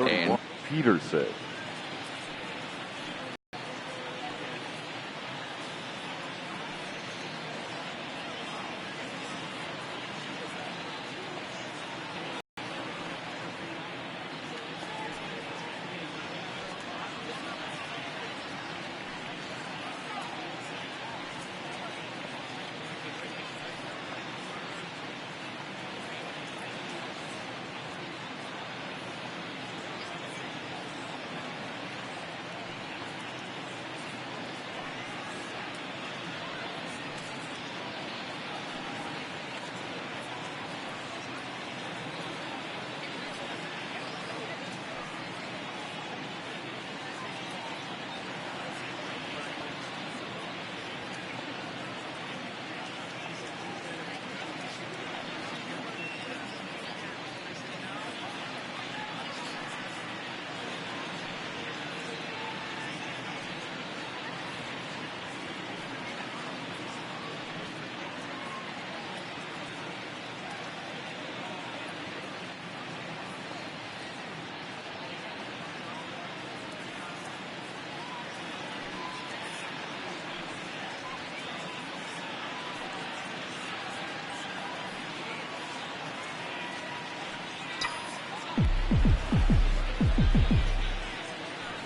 And Peterson.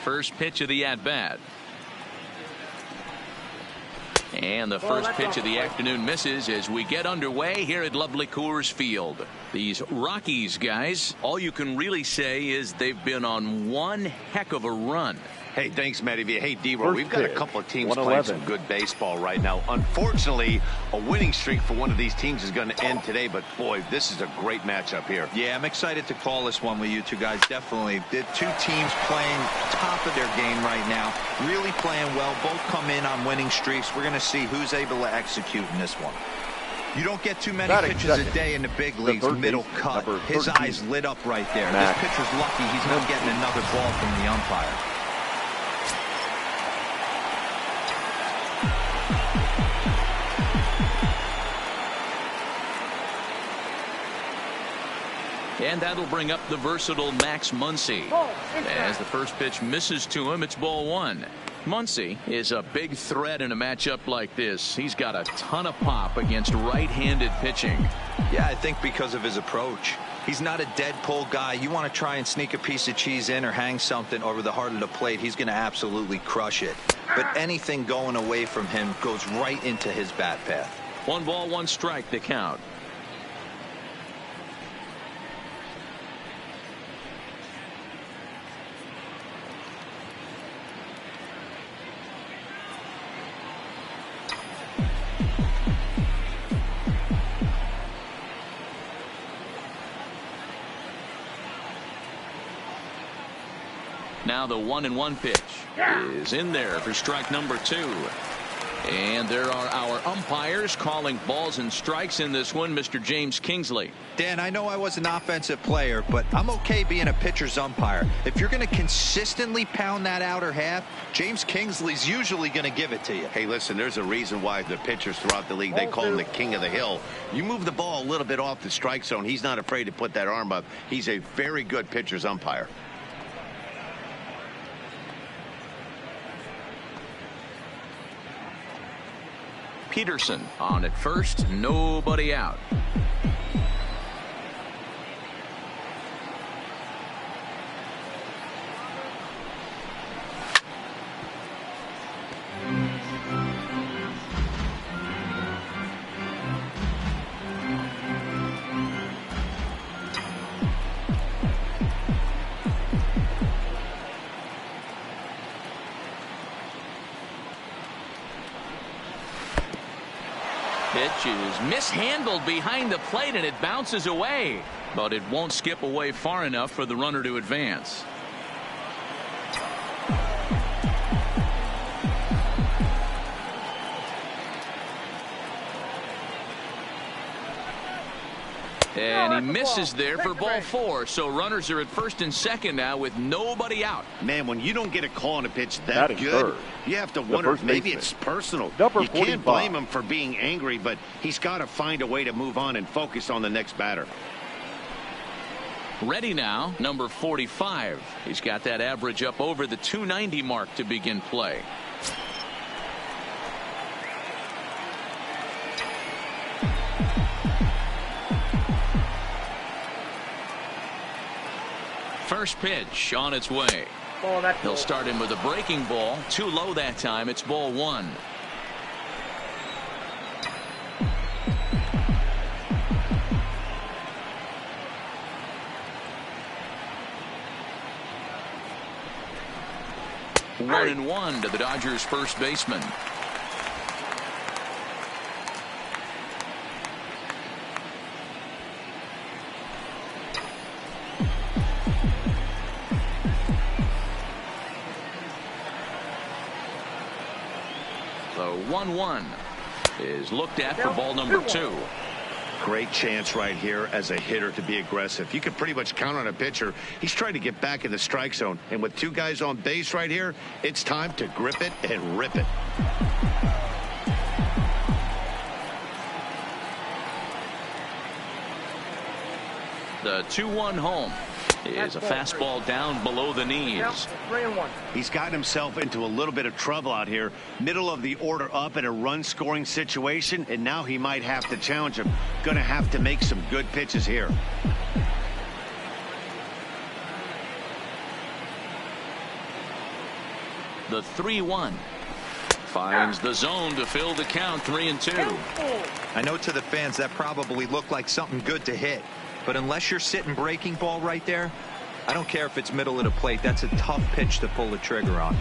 First pitch of the at-bat. And the first pitch of the afternoon misses as we get underway here at lovely Coors Field. These Rockies guys, all you can really say is they've been on one heck of a run. Hey, thanks, Matty. Hey, D-Roll, we've got a couple of teams playing some good baseball right now. Unfortunately, a winning streak for one of these teams is going to end today, but boy, this is a great matchup here. Yeah, I'm excited to call this one with you two guys. Definitely. The two teams playing top of their game right now, really playing well. Both come in on winning streaks. We're going to see who's able to execute in this one. You don't get too many pitches a day in the big leagues. Middle cut. His eyes lit up right there. This pitcher's lucky he's not getting another ball from the umpire. And that'll bring up the versatile Max Muncy. As the first pitch misses to him, it's ball one. Muncy is a big threat in a matchup like this. He's got a ton of pop against right-handed pitching. Yeah, I think because of his approach. He's not a dead pull guy. You want to try and sneak a piece of cheese in or hang something over the heart of the plate, he's going to absolutely crush it. But anything going away from him goes right into his bat path. 1 ball, 1 strike, the count. Now the 1-1 pitch is in there for strike number 2. And there are our umpires calling balls and strikes in this one. Mr. James Kingsley. Dan, I know I was an offensive player, but I'm okay being a pitcher's umpire. If you're going to consistently pound that outer half, James Kingsley's usually going to give it to you. Hey, listen, there's a reason why the pitchers throughout the league, they call him the king of the hill. You move the ball a little bit off the strike zone, he's not afraid to put that arm up. He's a very good pitcher's umpire. Peterson on at first, nobody out. Pitch is mishandled behind the plate and it bounces away, but it won't skip away far enough for the runner to advance. And he misses there for ball 4. So runners are at first and second now with nobody out. Man, when you don't get a call on a pitch that good, you have to wonder if maybe it's personal. You can't blame him for being angry, but he's got to find a way to move on and focus on the next batter. Ready now, number 45. He's got that average up over the 290 mark to begin play. First pitch on its way. He'll start him with a breaking ball. Too low that time. It's ball one. One and one to the Dodgers first baseman. The 1-1 is looked at for ball number 2. Great chance right here as a hitter to be aggressive. You can pretty much count on a pitcher. He's trying to get back in the strike zone. And with two guys on base right here, it's time to grip it and rip it. The 2-1 home is a fastball down below the knees. 3-1. He's gotten himself into a little bit of trouble out here. Middle of the order up in a run scoring situation, and now he might have to challenge him. Going to have to make some good pitches here. The 3-1 finds the zone to fill the count. 3-2. I know to the fans that probably looked like something good to hit. But unless you're sitting breaking ball right there, I don't care if it's middle of the plate. That's a tough pitch to pull the trigger on.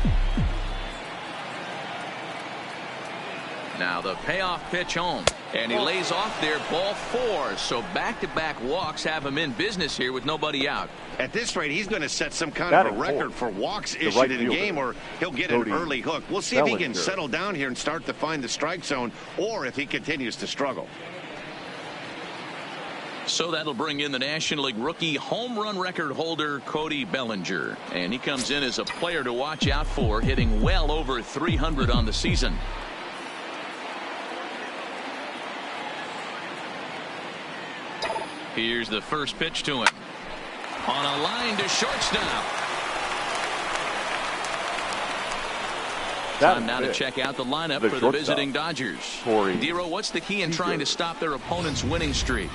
Now the payoff pitch home. And he lays off there, ball 4. So back-to-back walks have him in business here with nobody out. At this rate, he's going to set some kind of a record for walks issued in a game, or he'll get an early hook. We'll see if he can settle down here and start to find the strike zone, or if he continues to struggle. So that'll bring in the National League rookie home run record holder Cody Bellinger. And he comes in as a player to watch out for, hitting well over 300 on the season. Here's the first pitch to him. On a line to shortstop. Time now to check out the lineup for the visiting Dodgers. Dero, what's the key in trying to stop their opponent's winning streak?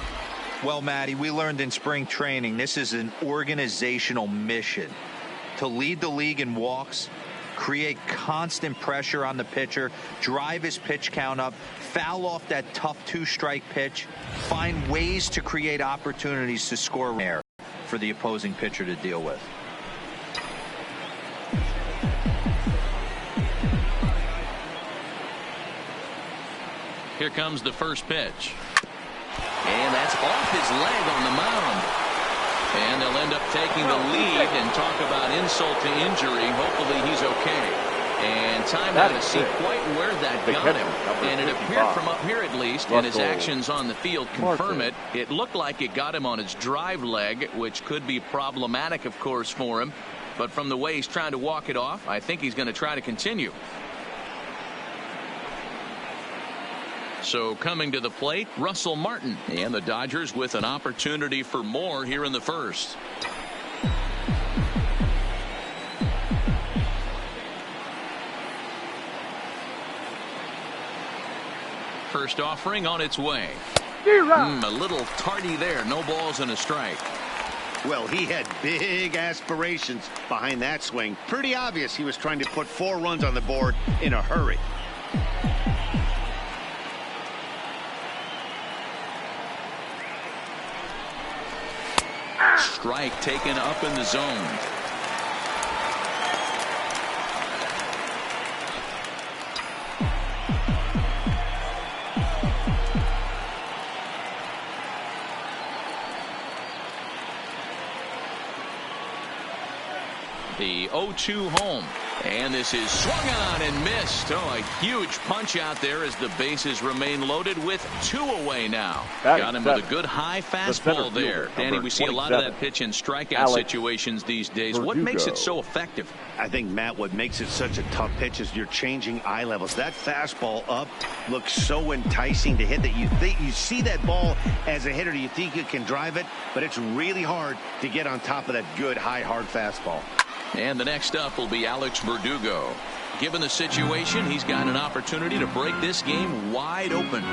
Well, Matty, we learned in spring training this is an organizational mission. To lead the league in walks, create constant pressure on the pitcher, drive his pitch count up, foul off that tough 2-strike pitch, find ways to create opportunities to score air for the opposing pitcher to deal with. Here comes the first pitch. And that's off his leg on the mound. And they'll end up taking the lead, and talk about insult to injury. Hopefully he's okay. And time now to see quite where that got him. And it appeared from up here at least, and his actions on the field confirm it. It looked like it got him on his drive leg, which could be problematic, of course, for him. But from the way he's trying to walk it off, I think he's going to try to continue. So coming to the plate, Russell Martin, and the Dodgers with an opportunity for more here in the first. First offering on its way. A little tardy there. No balls and a strike. Well, he had big aspirations behind that swing. Pretty obvious he was trying to put 4 runs on the board in a hurry. Strike taken up in the zone. The 0-2 home. And this is swung on and missed. Oh, a huge punch out there as the bases remain loaded with 2 away now. Got him with a good high fastball there. Danny, we see a lot of that pitch in strikeout situations these days. What makes it so effective? I think, Matt, what makes it such a tough pitch is you're changing eye levels. That fastball up looks so enticing to hit that you see that ball as a hitter. You think you can drive it, but it's really hard to get on top of that good, high, hard fastball. And the next up will be Alex Verdugo. Given the situation, he's got an opportunity to break this game wide open.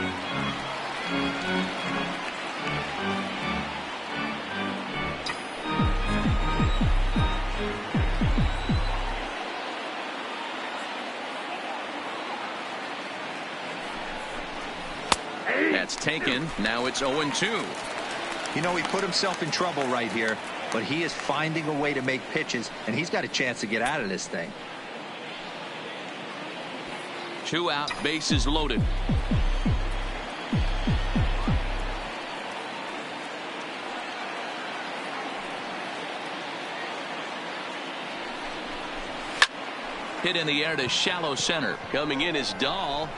That's taken. Now it's 0-2. You know, he put himself in trouble right here, but he is finding a way to make pitches, and he's got a chance to get out of this thing. 2 out, bases loaded. Hit in the air to shallow center. Coming in is Dahl.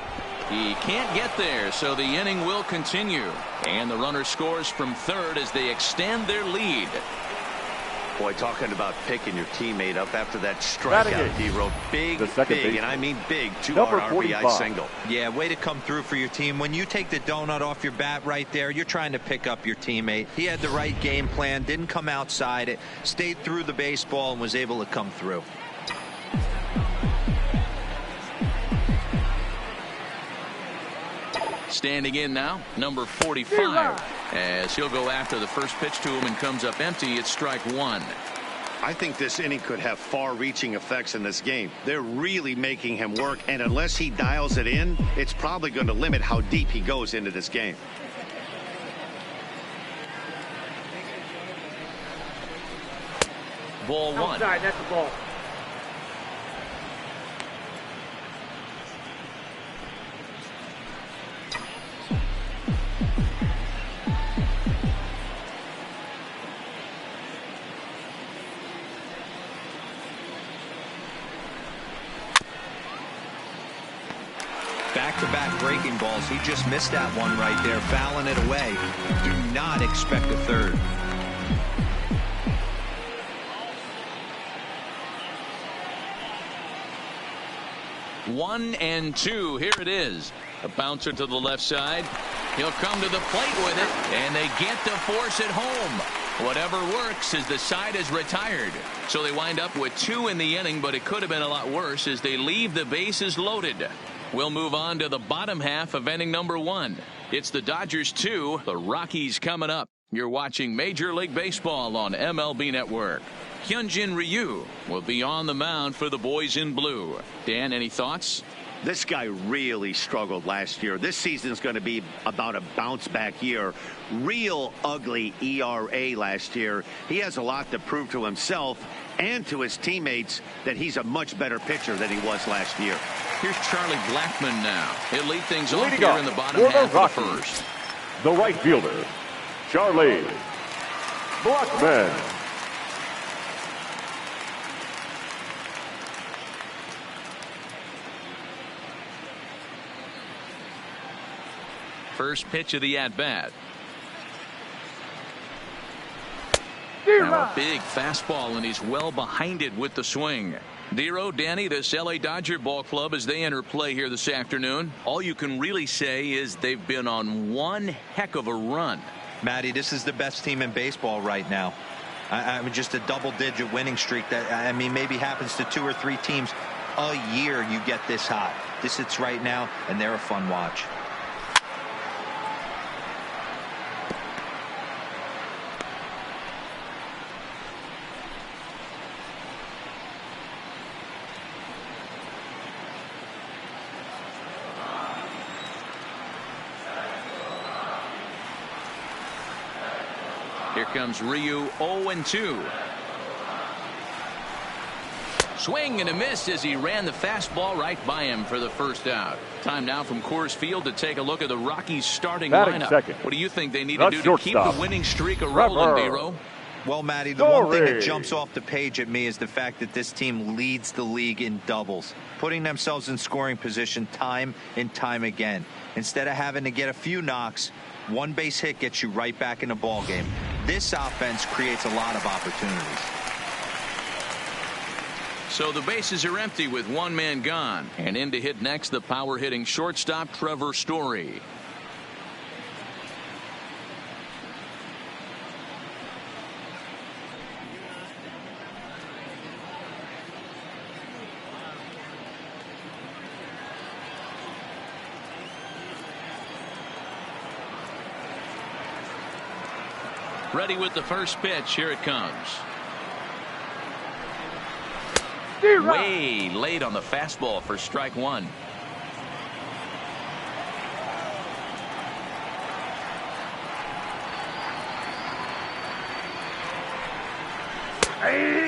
He can't get there, so the inning will continue. And the runner scores from third as they extend their lead. Boy, talking about picking your teammate up after that strikeout, D-Row. Big, and I mean big, 2-out RBI single. Yeah, way to come through for your team. When you take the donut off your bat right there, you're trying to pick up your teammate. He had the right game plan, didn't come outside it, stayed through the baseball, and was able to come through. Standing in now, number 45, as he'll go after the first pitch to him and comes up empty. It's strike 1. I think this inning could have far-reaching effects in this game. They're really making him work, and unless he dials it in, it's probably going to limit how deep he goes into this game. Ball 1. Outside, that's the ball. Back-to-back breaking balls. He just missed that one right there, fouling it away. Do not expect a third. 1-2. Here it is. A bouncer to the left side. He'll come to the plate with it, and they get to force it home. Whatever works as the side is retired. So they wind up with 2 in the inning, but it could have been a lot worse as they leave the bases loaded. We'll move on to the bottom half of inning number 1. It's the Dodgers 2, the Rockies coming up. You're watching Major League Baseball on MLB Network. Hyunjin Ryu will be on the mound for the boys in blue. Dan, any thoughts? This guy really struggled last year. This season's going to be about a bounce-back year. Real ugly ERA last year. He has a lot to prove to himself and to his teammates that he's a much better pitcher than he was last year. Here's Charlie Blackmon now. He'll lead things off here in the bottom half of the first. The right fielder, Charlie Blackmon. First pitch of the at-bat. Now a big fastball, and he's well behind it with the swing. Dero, Danny, this LA Dodger ball club, as they enter play here this afternoon, all you can really say is they've been on one heck of a run. Matty, this is the best team in baseball right now. I mean, just a double-digit winning streak that, I mean, maybe happens to 2 or 3 teams a year. You get this hot. This it's right now, and they're a fun watch. Here comes Ryu, 0-2. Swing and a miss as he ran the fastball right by him for the first out. Time now from Coors Field to take a look at the Rockies starting lineup. What do you think they need to do to keep the winning streak a rolling, Dero? Well, Matty, the one thing that jumps off the page at me is the fact that this team leads the league in doubles, putting themselves in scoring position time and time again. Instead of having to get a few knocks, one base hit gets you right back in the ball game. This offense creates a lot of opportunities. So the bases are empty with one man gone. And in to hit next, the power hitting shortstop Trevor Story. Ready with the first pitch. Here it comes. Way late on the fastball for strike one.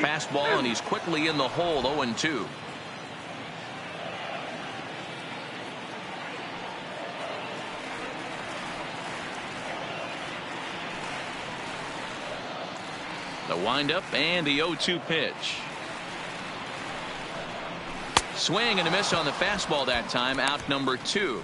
Fastball, and he's quickly in the hole. 0-2. The windup and the 0-2 pitch. Swing and a miss on the fastball that time. Out number 2.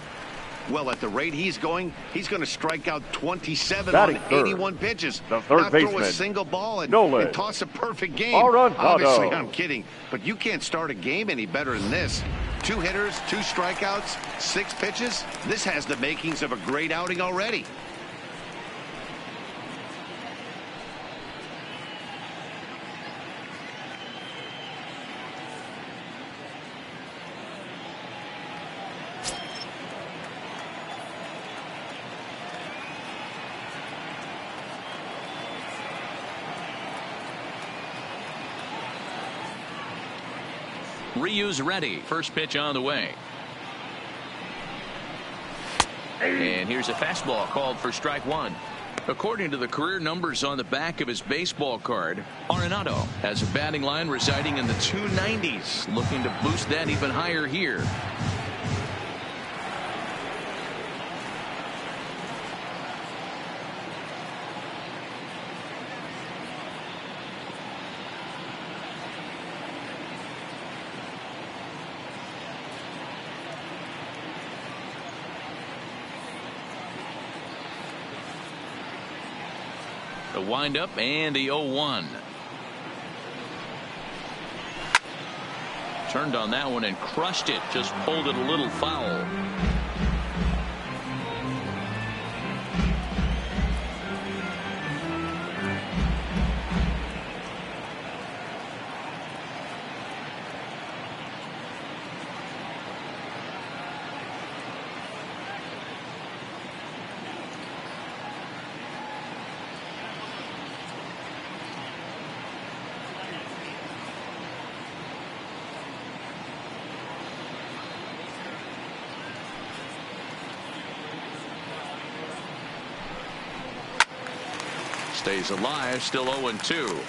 Well, at the rate he's going to strike out 27 Batting on third. 81 pitches. The third Not throw baseman, a single ball and toss a perfect game. Arenado. Obviously, I'm kidding, but you can't start a game any better than this. 2 hitters, 2 strikeouts, 6 pitches. This has the makings of a great outing already. Ryu's ready. First pitch on the way. And here's a fastball called for strike one. According to the career numbers on the back of his baseball card, Arenado has a batting line residing in the 290s, looking to boost that even higher here. The windup and the 0-1. Turned on that one and crushed it. Just pulled it a little foul. Stays alive, still 0-2.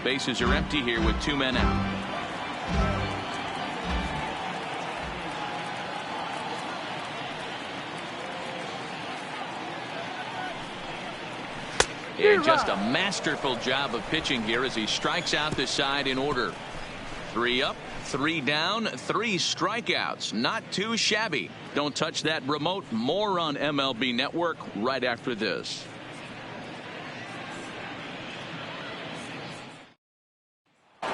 Bases are empty here with 2 men out. And just a masterful job of pitching here as he strikes out the side in order. 3 up, 3 down, 3 strikeouts. Not too shabby. Don't touch that remote. More on MLB Network right after this. Now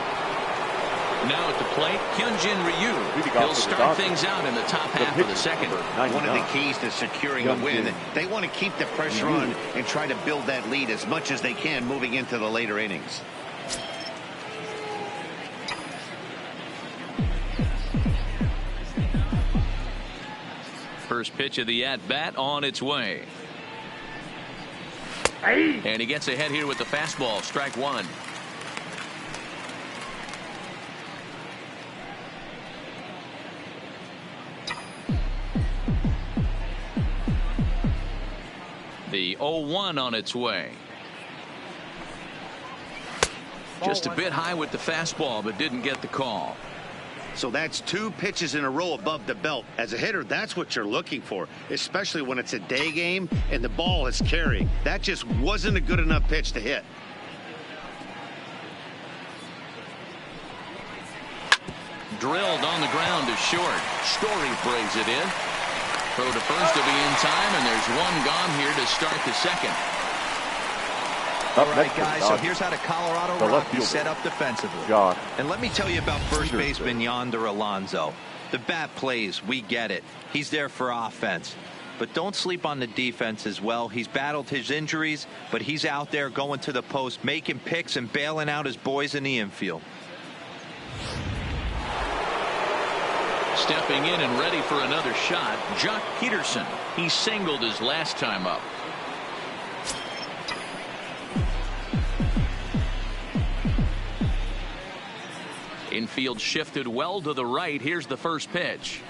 at the plate, Hyunjin Ryu. He'll start things out in the top half of the second. One of the keys to securing a win. They want to keep the pressure on and try to build that lead as much as they can moving into the later innings. First pitch of the at-bat on its way. And he gets ahead here with the fastball. Strike one. The 0-1 on its way. Just a bit high with the fastball, but didn't get the call. So that's 2 pitches in a row above the belt. As a hitter, that's what you're looking for, especially when it's a day game and the ball is carrying. That just wasn't a good enough pitch to hit. Drilled on the ground to short. Story brings it in. Throw to first to be in time, and there's one gone here to start the second. All right, guys, so here's how the Colorado Rockies set up defensively. And let me tell you about first baseman Yonder Alonso. The bat plays, we get it. He's there for offense. But don't sleep on the defense as well. He's battled his injuries, but he's out there going to the post, making picks and bailing out his boys in the infield. Stepping in and ready for another shot, Jock Peterson. He singled his last time up. Infield shifted well to the right. Here's the first pitch.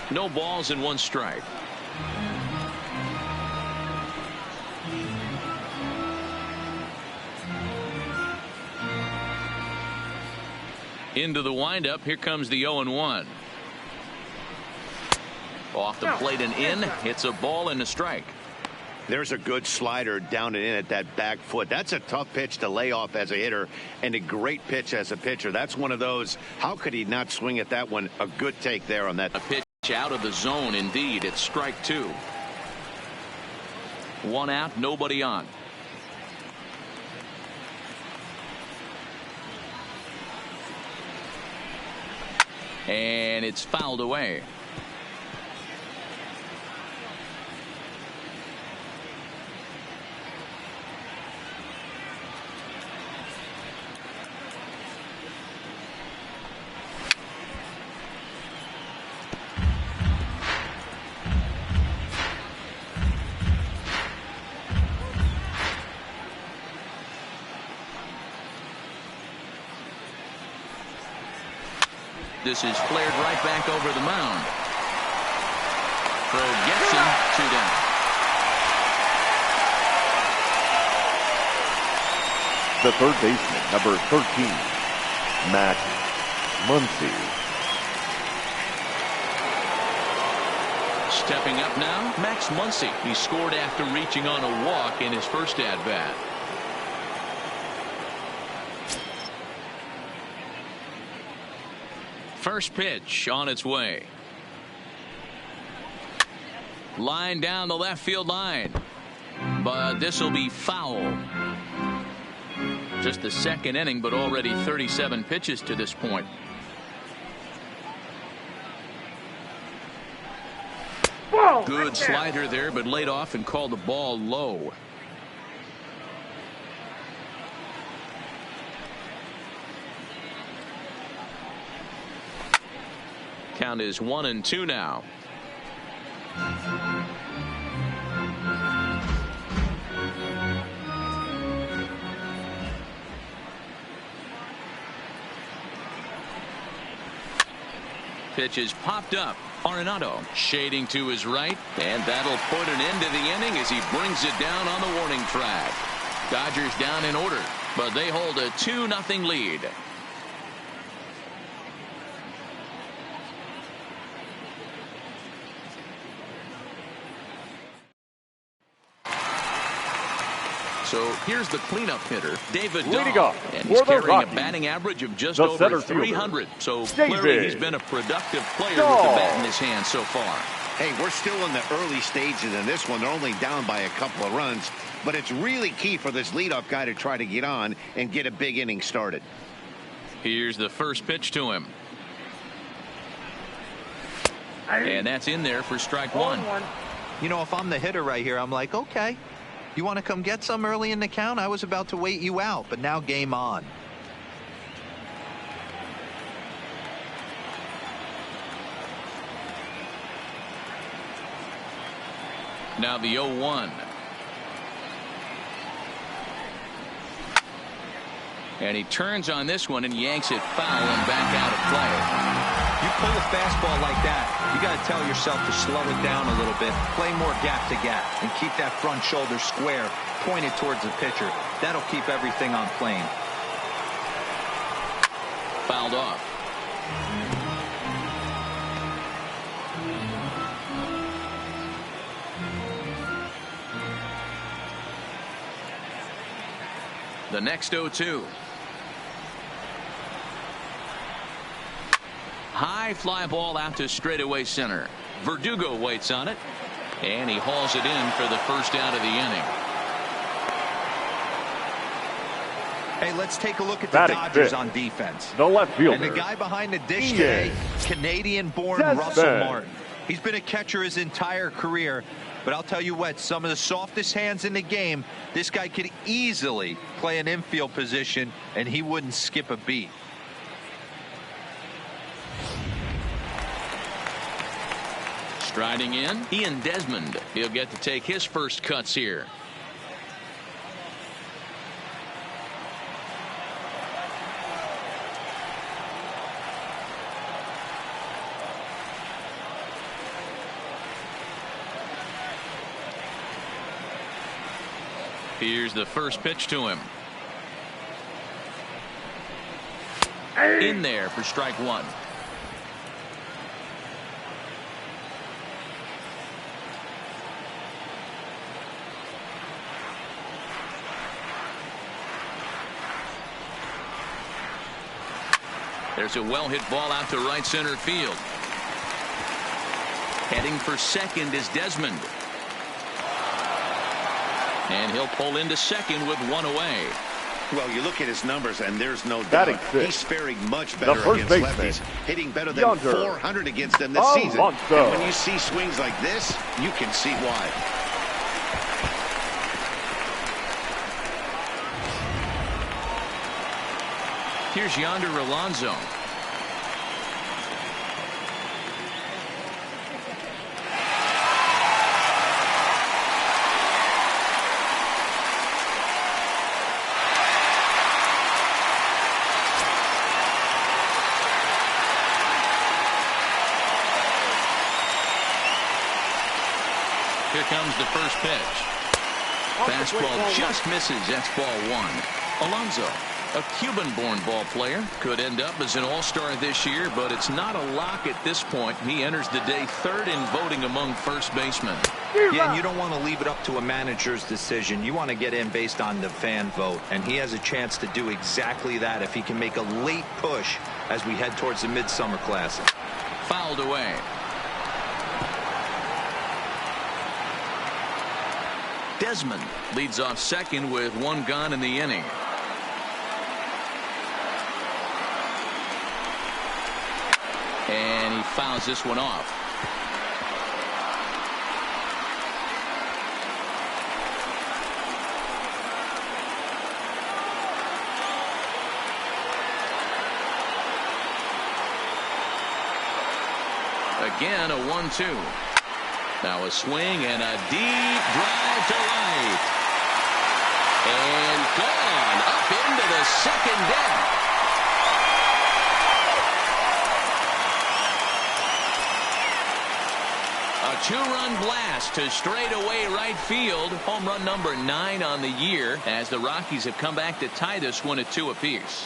No balls and 1 strike. Into the windup. Here comes the 0-1. Off the plate and in. It's a ball and a strike. There's a good slider down and in at that back foot. That's a tough pitch to lay off as a hitter, and a great pitch as a pitcher. That's one of those. How could he not swing at that one? A good take there on that. A pitch out of the zone, indeed. It's strike 2. 1 out, nobody on. And it's fouled away. This is flared right back over the mound. Throw gets him. 2 down. The third baseman, number 13, Max Muncy. Stepping up now, Max Muncy. He scored after reaching on a walk in his first at-bat. First pitch on its way. Line down the left field line. But this will be foul. Just the second inning, but already 37 pitches to this point. Good slider there, but laid off and called the ball low. Count is 1-2 now. Pitch is popped up. Arenado shading to his right, and that'll put an end to the inning as he brings it down on the warning track. Dodgers down in order, but they hold a 2-0 lead. So here's the cleanup hitter, David Dahl, and he's carrying a batting average of just over 300. So clearly he's been a productive player with the bat in his hand so far. Hey, we're still in the early stages in this one. They're only down by a couple of runs, but it's really key for this leadoff guy to try to get on and get a big inning started. Here's the first pitch to him. And that's in there for strike 1. You know, if I'm the hitter right here, I'm like, okay. You want to come get some early in the count? I was about to wait you out, but now game on. Now the 0-1. And he turns on this one and yanks it foul and back out of play. You pull a fastball like that, you got to tell yourself to slow it down a little bit, play more gap to gap, and keep that front shoulder square, pointed towards the pitcher. That'll keep everything on plane. Fouled off. The next 0-2. High fly ball out to straightaway center. Verdugo waits on it, and he hauls it in for the first out of the inning. Hey, let's take a look at the Dodgers on defense. The left fielder. And the guy behind the dish today, Canadian-born Russell Martin. He's been a catcher his entire career, but I'll tell you what, some of the softest hands in the game, this guy could easily play an infield position, and he wouldn't skip a beat. Striding in, Ian Desmond. He'll get to take his first cuts here. Here's the first pitch to him. In there for strike one. There's a well-hit ball out to right center field. Heading for second is Desmond. And he'll pull into second with one away. Well, you look at his numbers, and there's no doubt he's faring much better against lefties, hitting better than 400 against them this season. And when you see swings like this, you can see why. Here's Yonder Alonso. Here comes the first pitch. Fastball just misses. That's ball one. Alonso, a Cuban-born ball player, could end up as an all-star this year, but it's not a lock at this point. He enters the day third in voting among first basemen. Yeah, and you don't want to leave it up to a manager's decision. You want to get in based on the fan vote, and he has a chance to do exactly that if he can make a late push as we head towards the Midsummer Classic. Fouled away. Desmond leads off second with one gone in the inning. And he fouls this one off. Again, a 1-2. Now a swing and a deep drive to right. And gone up into the second deck. A two-run blast to straightaway right field. Home run number 9 on the year as the Rockies have come back to tie this one at 2 apiece.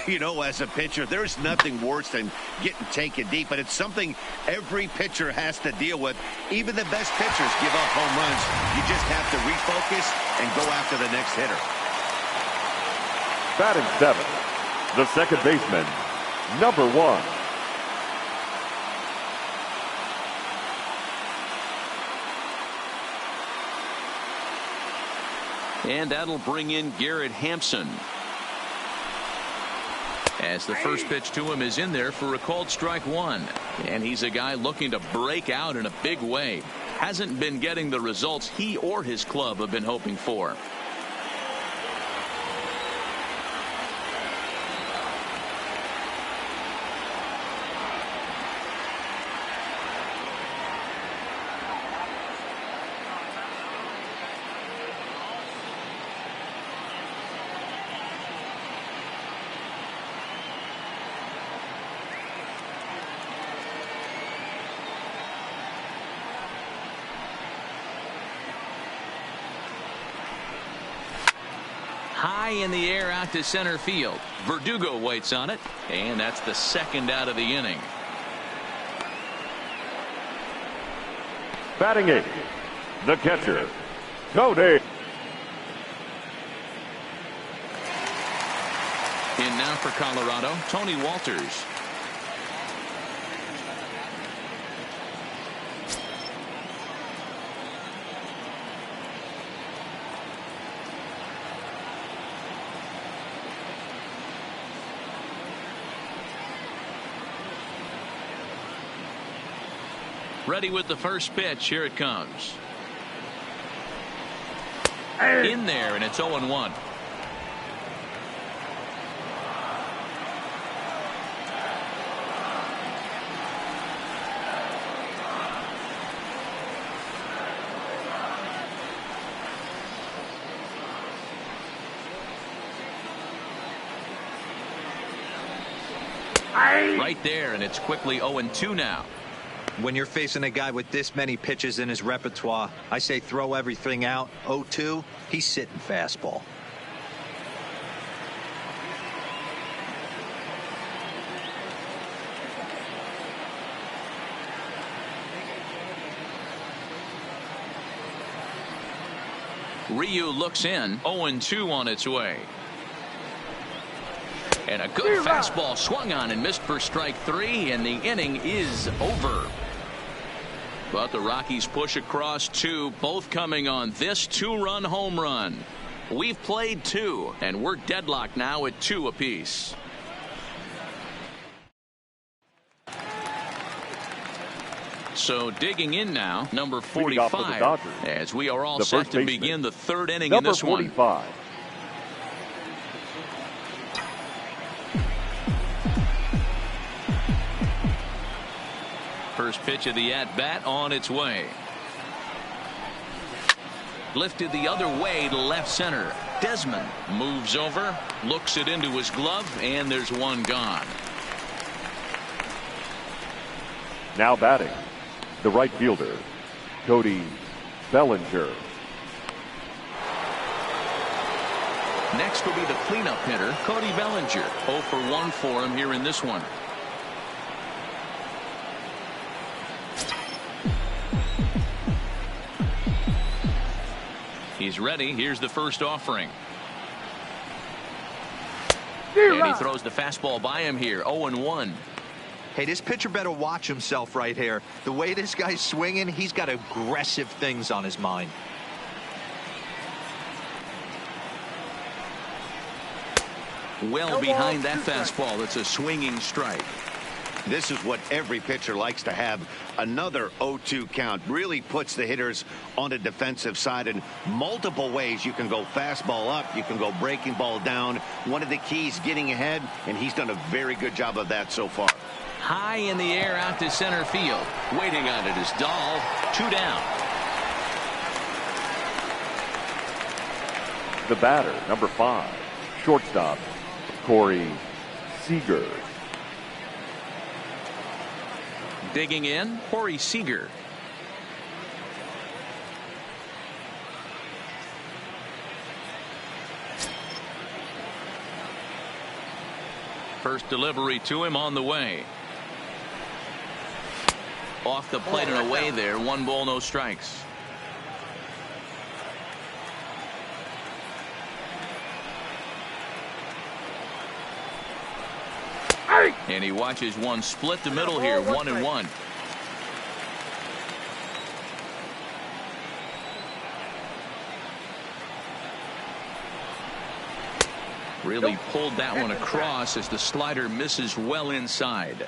You know, as a pitcher, there's nothing worse than getting taken deep, but it's something every pitcher has to deal with. Even the best pitchers give up home runs. You just have to refocus and go after the next hitter. Batting 7, the second baseman, number 1. And that'll bring in Garrett Hampson. As the first pitch to him is in there for a called strike one. And he's a guy looking to break out in a big way. Hasn't been getting the results he or his club have been hoping for. High in the air out to center field. Verdugo waits on it, and that's the second out of the inning. Batting eighth, the catcher, Cody. In now for Colorado, Tony Walters. Ready with the first pitch. Here it comes. In there, and it's 0-1. Right there, and it's quickly 0-2 now. When you're facing a guy with this many pitches in his repertoire, I say throw everything out. 0-2, he's sitting fastball. Ryu looks in. 0-2 on its way. And a good fastball swung on and missed for strike three, and the inning is over. But the Rockies push across two, both coming on this two-run home run. We've played two, and we're deadlocked now at 2 apiece. So digging in now, number 45, as we are all set to begin the third inning in this one. Number 45. First pitch of the at-bat on its way. Lifted the other way to left center. Desmond moves over, looks it into his glove, and there's one gone. Now batting, the right fielder, Cody Bellinger. Next will be the cleanup hitter, Cody Bellinger. 0 for 1 for him here in this one. He's ready. Here's the first offering. And he throws the fastball by him here. 0-1. Hey, this pitcher better watch himself right here. The way this guy's swinging, he's got aggressive things on his mind. Well behind that fastball. It's a swinging strike. This is what every pitcher likes to have. Another 0-2 count really puts the hitters on the defensive side in multiple ways. You can go fastball up. You can go breaking ball down. One of the keys, getting ahead, and he's done a very good job of that so far. High in the air out to center field. Waiting on it is Dahl. 2 down. The batter, number 5, shortstop, Corey Seager. Digging in, Corey Seager. First delivery to him on the way. Off the plate and away there. 1 ball, no strikes. And he watches one split the middle here. 1-1. Really pulled that one across as the slider misses well inside.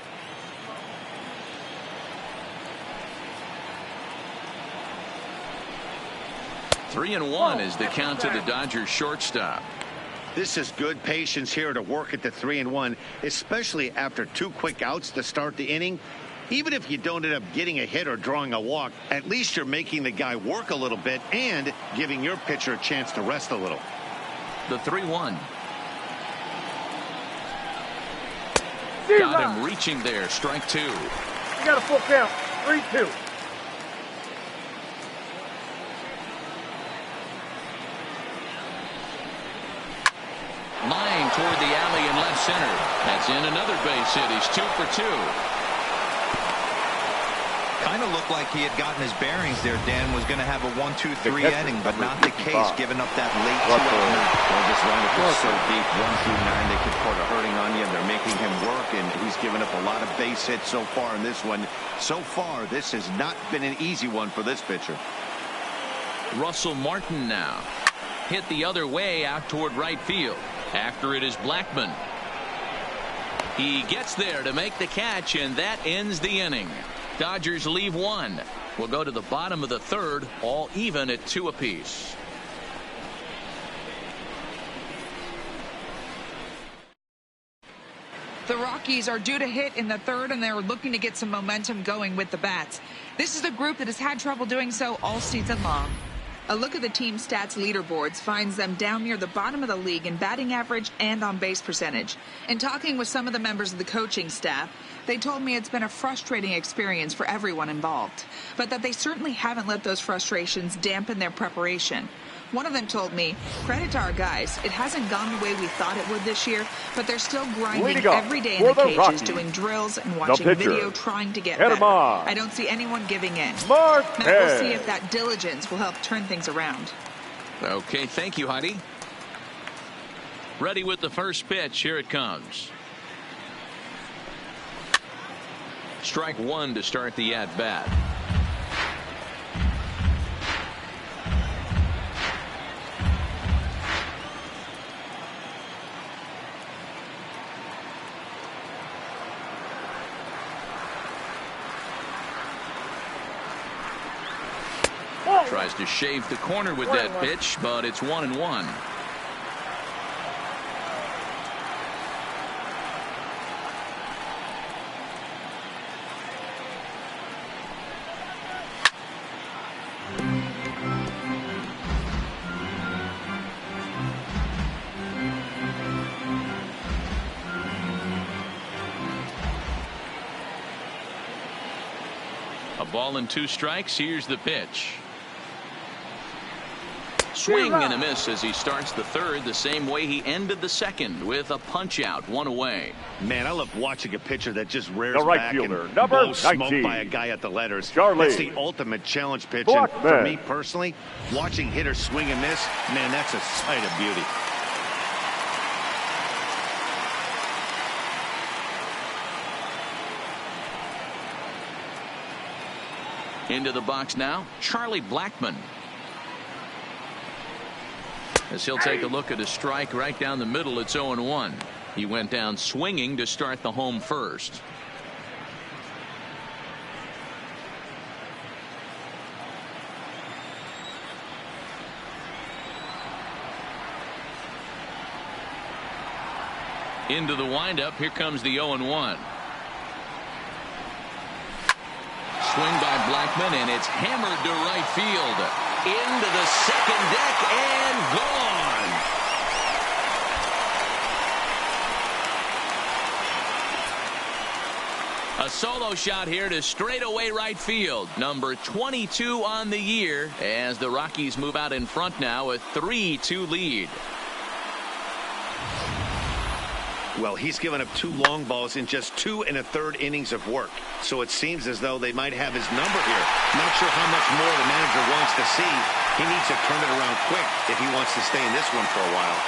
Three and one is the count to the Dodgers shortstop. This is good patience here to work at the 3-1, especially after 2 quick outs to start the inning. Even if you don't end up getting a hit or drawing a walk, at least you're making the guy work a little bit and giving your pitcher a chance to rest a little. The 3-1. Got him reaching there. Strike 2. You got a full count. 3-2. center. That's in another base hit. He's 2 for 2. Kind of looked like he had gotten his bearings there. Dan was going to have a 1-2-3 inning, but not the case, giving up that late 2-out. Well, this lineup is so deep, 1 through 9, they could put a hurting on you, and they're making him work, and he's given up a lot of base hits so far in this one. So far, this has not been an easy one for this pitcher. Russell Martin now. Hit the other way out toward right field. After it is Blackman. He gets there to make the catch, and that ends the inning. Dodgers leave 1. We'll go to the bottom of the 3rd, all even at 2 apiece. The Rockies are due to hit in the 3rd, and they're looking to get some momentum going with the bats. This is a group that has had trouble doing so all season long. A look at the team stats leaderboards finds them down near the bottom of the league in batting average and on base percentage. In talking with some of the members of the coaching staff, they told me it's been a frustrating experience for everyone involved, but that they certainly haven't let those frustrations dampen their preparation. One of them told me, credit to our guys, it hasn't gone the way we thought it would this year, but they're still grinding every day in the cages, Rockies, doing drills and watching video, trying to get better. I don't see anyone giving in. Matt, we'll see if that diligence will help turn things around. Okay, thank you, Heidi. Ready with the first pitch. Here it comes. Strike 1 to start the at-bat. Tries to shave the corner with that pitch, but it's 1-1. A ball and 2 strikes. Here's the pitch. Swing and a miss as he starts the 3rd the same way he ended the 2nd with a punch out, 1 away. Man, I love watching a pitcher that just rears the right back fielder, and number blows smoke 19, by a guy at the letters. Charlie. That's the ultimate challenge pitch. And for me personally, watching hitters swing and miss, man, that's a sight of beauty. Into the box now, Charlie Blackman. As he'll take a look at a strike right down the middle, it's 0-1. He went down swinging to start the home first. Into the windup. Here comes the 0-1. Swing by Blackman, and it's hammered to right field. Into the second deck and gone. A solo shot here to straightaway right field. Number 22 on the year as the Rockies move out in front now, a 3-2 lead. Well, he's given up 2 long balls in just 2 1/3 innings of work. So it seems as though they might have his number here. Not sure how much more the manager wants to see. He needs to turn it around quick if he wants to stay in this one for a while.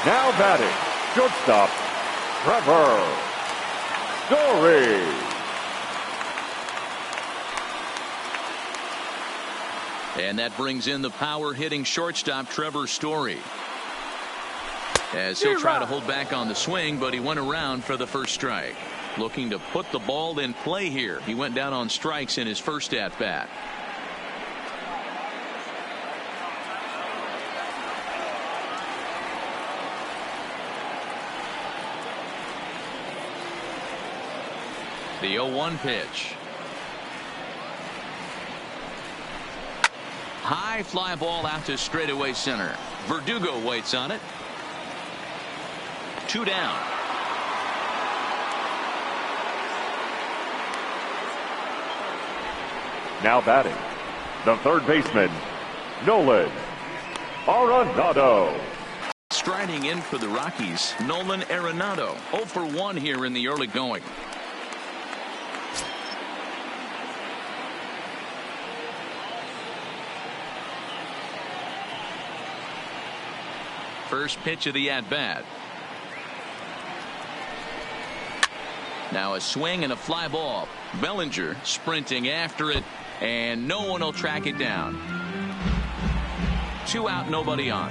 Now batting, shortstop, Trevor Story. And that brings in the power hitting shortstop Trevor Story. As he'll try to hold back on the swing, but he went around for the first strike. Looking to put the ball in play here. He went down on strikes in his first at bat. The 0-1 pitch. High fly ball out to straightaway center. Verdugo waits on it. 2 down. Now batting, the third baseman, Nolan Arenado. Striding in for the Rockies, Nolan Arenado, 0 for 1 here in the early going. First pitch of the at-bat. Now a swing and a fly ball. Bellinger sprinting after it, and no one will track it down. 2 out, nobody on.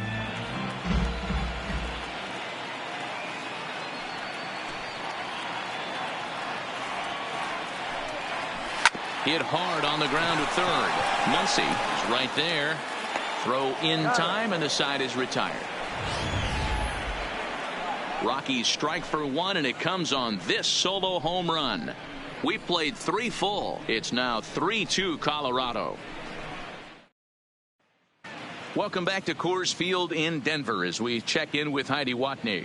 Hit hard on the ground to third. Muncy is right there. Throw in time, and the side is retired. Rockies strike for 1, and it comes on this solo home run. We played 3 full. It's now 3-2 Colorado. Welcome back to Coors Field in Denver as we check in with Heidi Watney.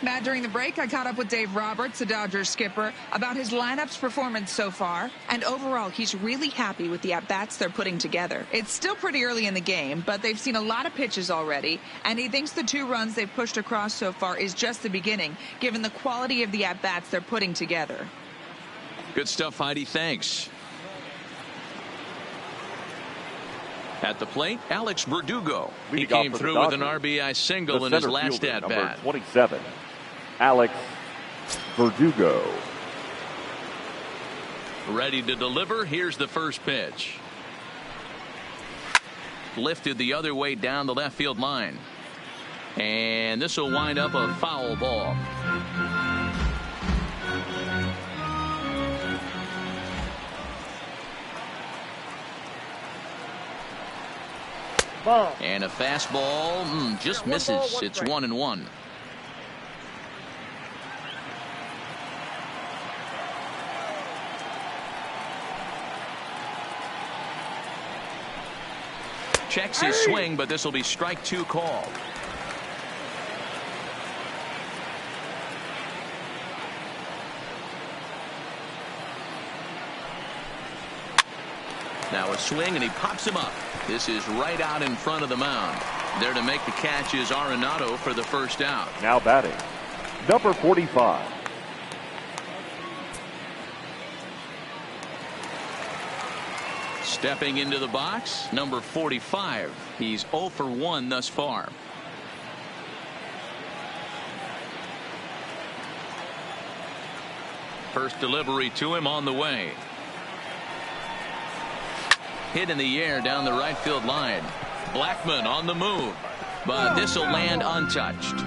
Matt, during the break, I caught up with Dave Roberts, the Dodgers skipper, about his lineup's performance so far. And overall, he's really happy with the at-bats they're putting together. It's still pretty early in the game, but they've seen a lot of pitches already. And he thinks the 2 runs they've pushed across so far is just the beginning, given the quality of the at-bats they're putting together. Good stuff, Heidi. Thanks. At the plate, Alex Verdugo. He came through with an RBI single in his last at-bat. 27, Alex Verdugo. Ready to deliver. Here's the first pitch. Lifted the other way down the left field line. And this will wind up a foul ball. Ball. And a fastball just misses. It's 1-1. Checks his swing, but this will be strike 2 called. Now a swing, and he pops him up. This is right out in front of the mound. There to make the catch is Arenado for the first out. Now batting, number 45. Stepping into the box, number 45. He's 0 for 1 thus far. First delivery to him on the way. Hit in the air down the right field line. Blackmon on the move, but this will land untouched.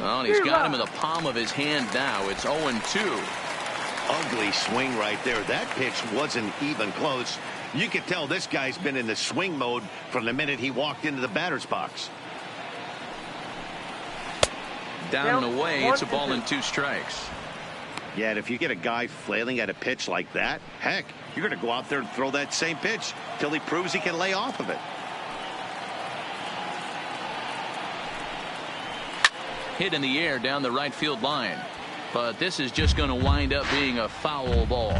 Well, and he's got him in the palm of his hand now. It's 0-2. Ugly swing right there. That pitch wasn't even close. You could tell this guy's been in the swing mode from the minute he walked into the batter's box. Down and away, it's a ball and 2 strikes. Yeah, and if you get a guy flailing at a pitch like that, heck, you're going to go out there and throw that same pitch till he proves he can lay off of it. Hit in the air down the right field line, but this is just going to wind up being a foul ball.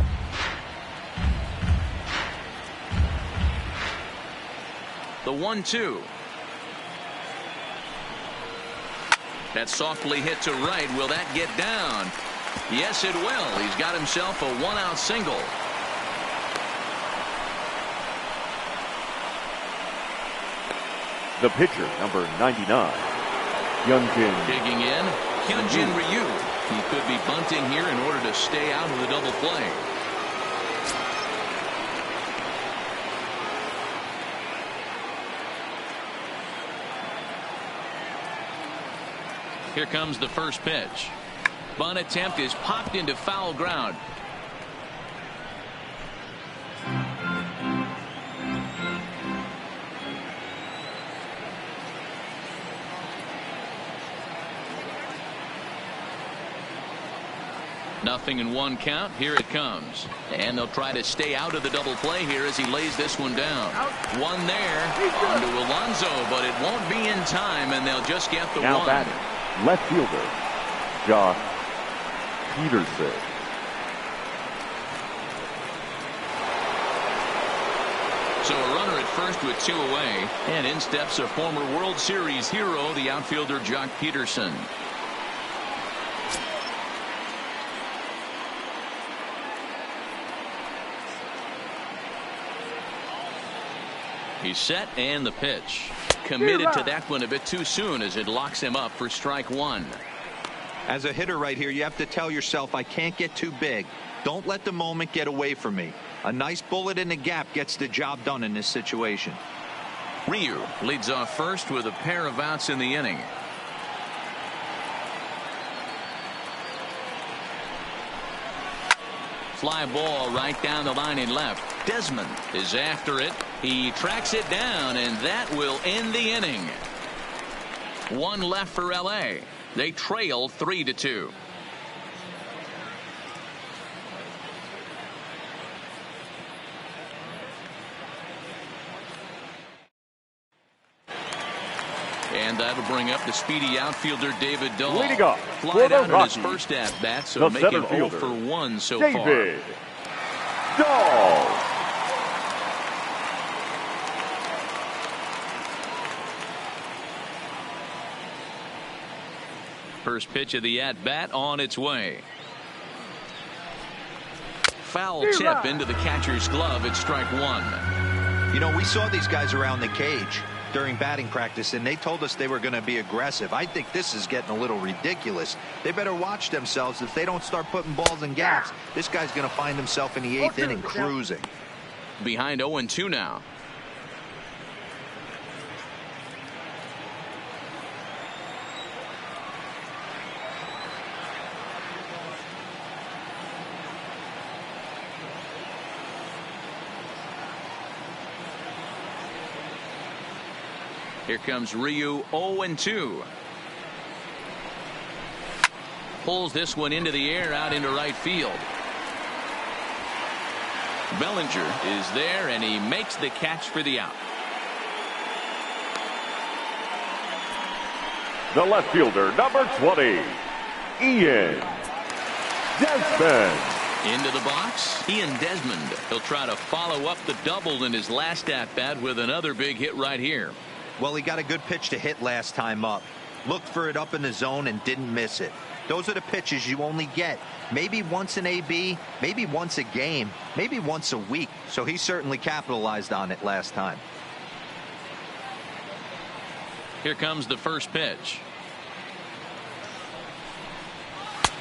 The 1-2. That softly hit to right. Will that get down? Yes, it will. He's got himself a 1-out single. The pitcher, number 99, Hyunjin. Digging in, Hyunjin Ryu. He could be bunting here in order to stay out of the double play. Here comes the first pitch. Bunt attempt is popped into foul ground. Nothing in 1 count. Here it comes. And they'll try to stay out of the double play here as he lays this one down. One there. Onto Alonso, but it won't be in time, and they'll just get the now one. Batting, left fielder, Josh Peterson. So a runner at first with 2 away, and in steps a former World Series hero, the outfielder Jock Peterson. He's set, and the pitch. Committed to that one a bit too soon as it locks him up for strike 1. As a hitter right here, you have to tell yourself, I can't get too big. Don't let the moment get away from me. A nice bullet in the gap gets the job done in this situation. Ryu leads off first with a pair of outs in the inning. Fly ball right down the line in left. Desmond is after it. He tracks it down, and that will end the inning. 1 left for LA. They trail 3-2. And that'll bring up the speedy outfielder David Dahl. Leading off Flied out in his Rockies, first at bat, so the make him center 0 fielder, for 1 so David far. Dahl. First pitch of the at bat on its way. Foul tip into the catcher's glove. It's strike 1. You know, we saw these guys around the cage during batting practice, and they told us they were going to be aggressive. I think this is getting a little ridiculous. They better watch themselves. If they don't start putting balls in gaps, this guy's going to find himself in the 8th inning cruising. Behind 0-2 now. Here comes Ryu, 0-2. Pulls this one into the air out into right field. Bellinger is there, and he makes the catch for the out. The left fielder, number 20, Ian Desmond. Into the box, Ian Desmond. He'll try to follow up the double in his last at-bat with another big hit right here. Well, he got a good pitch to hit last time up. Looked for it up in the zone and didn't miss it. Those are the pitches you only get maybe once in AB, maybe once a game, maybe once a week. So he certainly capitalized on it last time. Here comes the first pitch.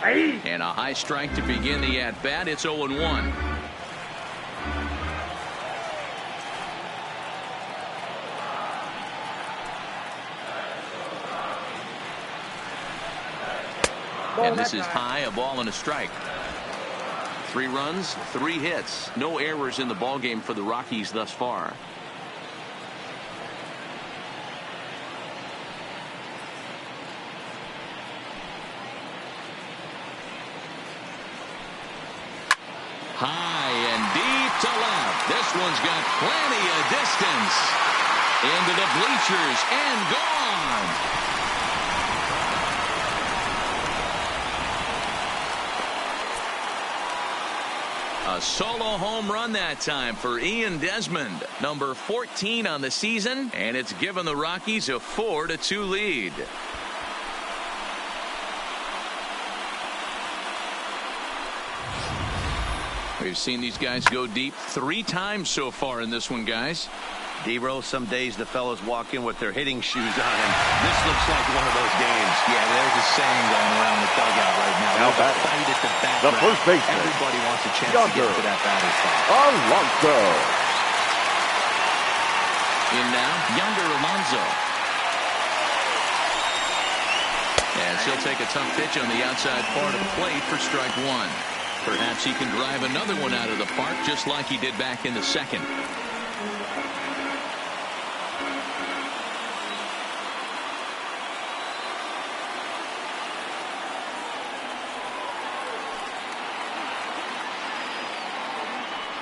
And a high strike to begin the at-bat. It's 0-1. And this is high, a ball and a strike. 3 runs, 3 hits. No errors in the ballgame for the Rockies thus far. High and deep to left. This one's got plenty of distance. Into the bleachers and gone. A solo home run that time for Ian Desmond, number 14 on the season, and it's given the Rockies a 4-2 lead. We've seen these guys go deep 3 times so far in this one, guys. D-Row, some days the fellas walk in with their hitting shoes on, and this looks like one of those games. Yeah, there's a saying going around the dugout right now. Now There's a fight at the bat. the first baseman. Everybody wants a chance to get to that batter's side. Alonso. In now, Yonder Alonso. As he'll take a tough pitch on the outside part of the plate for strike 1. Perhaps he can drive another one out of the park just like he did back in the second.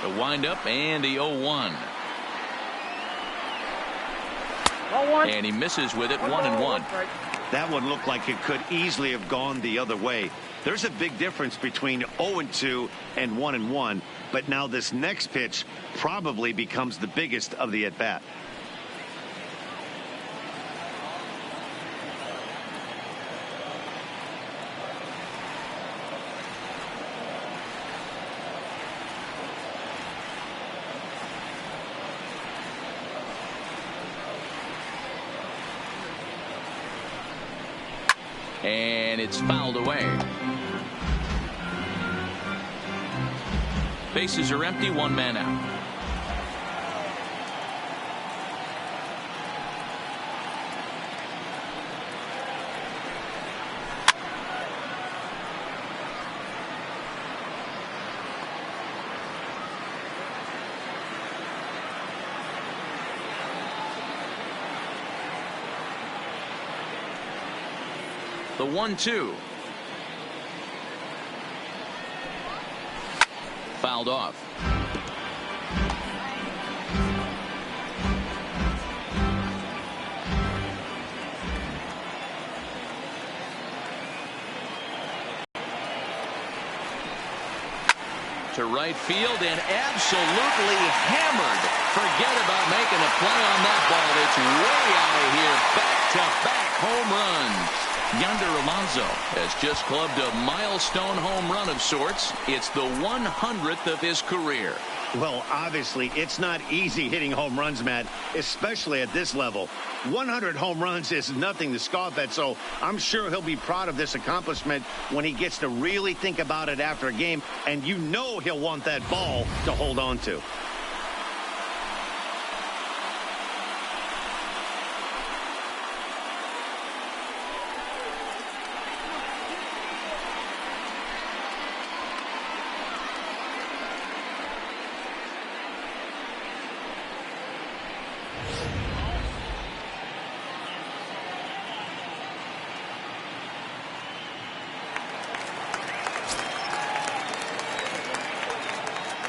The windup and the 0-1. And he misses with it, 1-1. That one looked like it could easily have gone the other way. There's a big difference between 0-2 and 1-1. But now this next pitch probably becomes the biggest of the at-bat. And it's fouled away. Bases are empty, one man out. The 1-2. Fouled off. To right field and absolutely hammered. Forget about making a play on that ball. It's way out of here. Back-to-back home runs. Yonder Alonso has just clubbed a milestone home run of sorts. It's the 100th of his career. Well, obviously, it's not easy hitting home runs, Matt, especially at this level. 100 home runs is nothing to scoff at, so I'm sure he'll be proud of this accomplishment when he gets to really think about it after a game, and you know he'll want that ball to hold on to.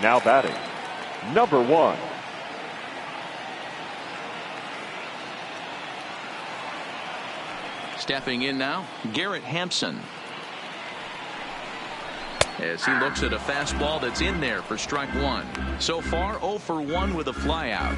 Now batting, number 1. Stepping in now, Garrett Hampson. As he looks at a fastball that's in there for strike 1. So far, 0 for 1 with a flyout.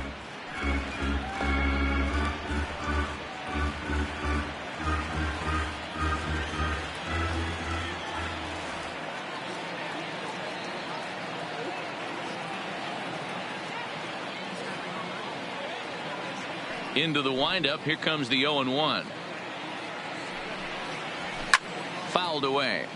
Into the windup. Here comes the 0-1. Fouled away.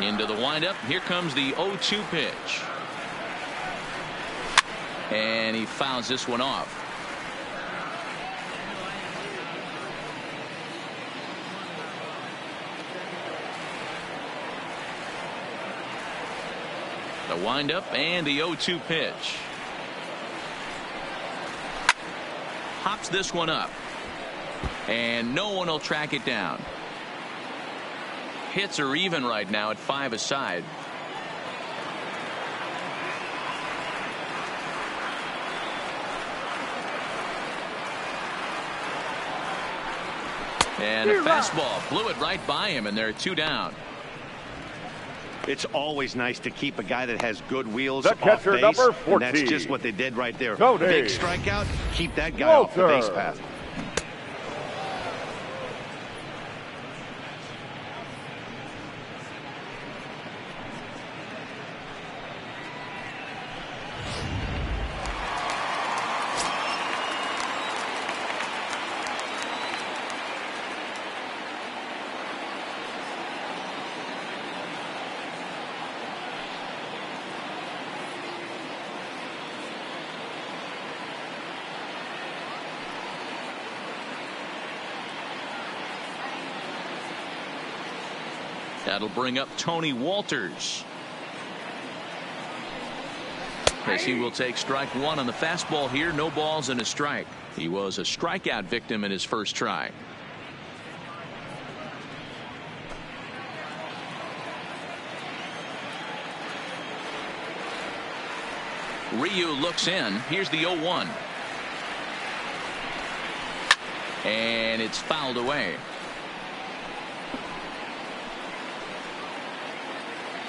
Into the windup. Here comes the 0-2 pitch. And he fouls this one off. The windup and the 0-2 pitch. Hops this one up. And no one will track it down. Hits are even right now at 5 aside. And a fastball blew it right by him, and they're 2 down. It's always nice to keep a guy that has good wheels The off catcher, base, number 14. and that's just what they did right there. Tony. Big strikeout, keep that guy off the base path. That'll bring up Tony Walters, as he will take strike 1 on the fastball here. No balls and a strike. He was a strikeout victim in his first try. Abreu looks in. Here's the 0-1. And it's fouled away.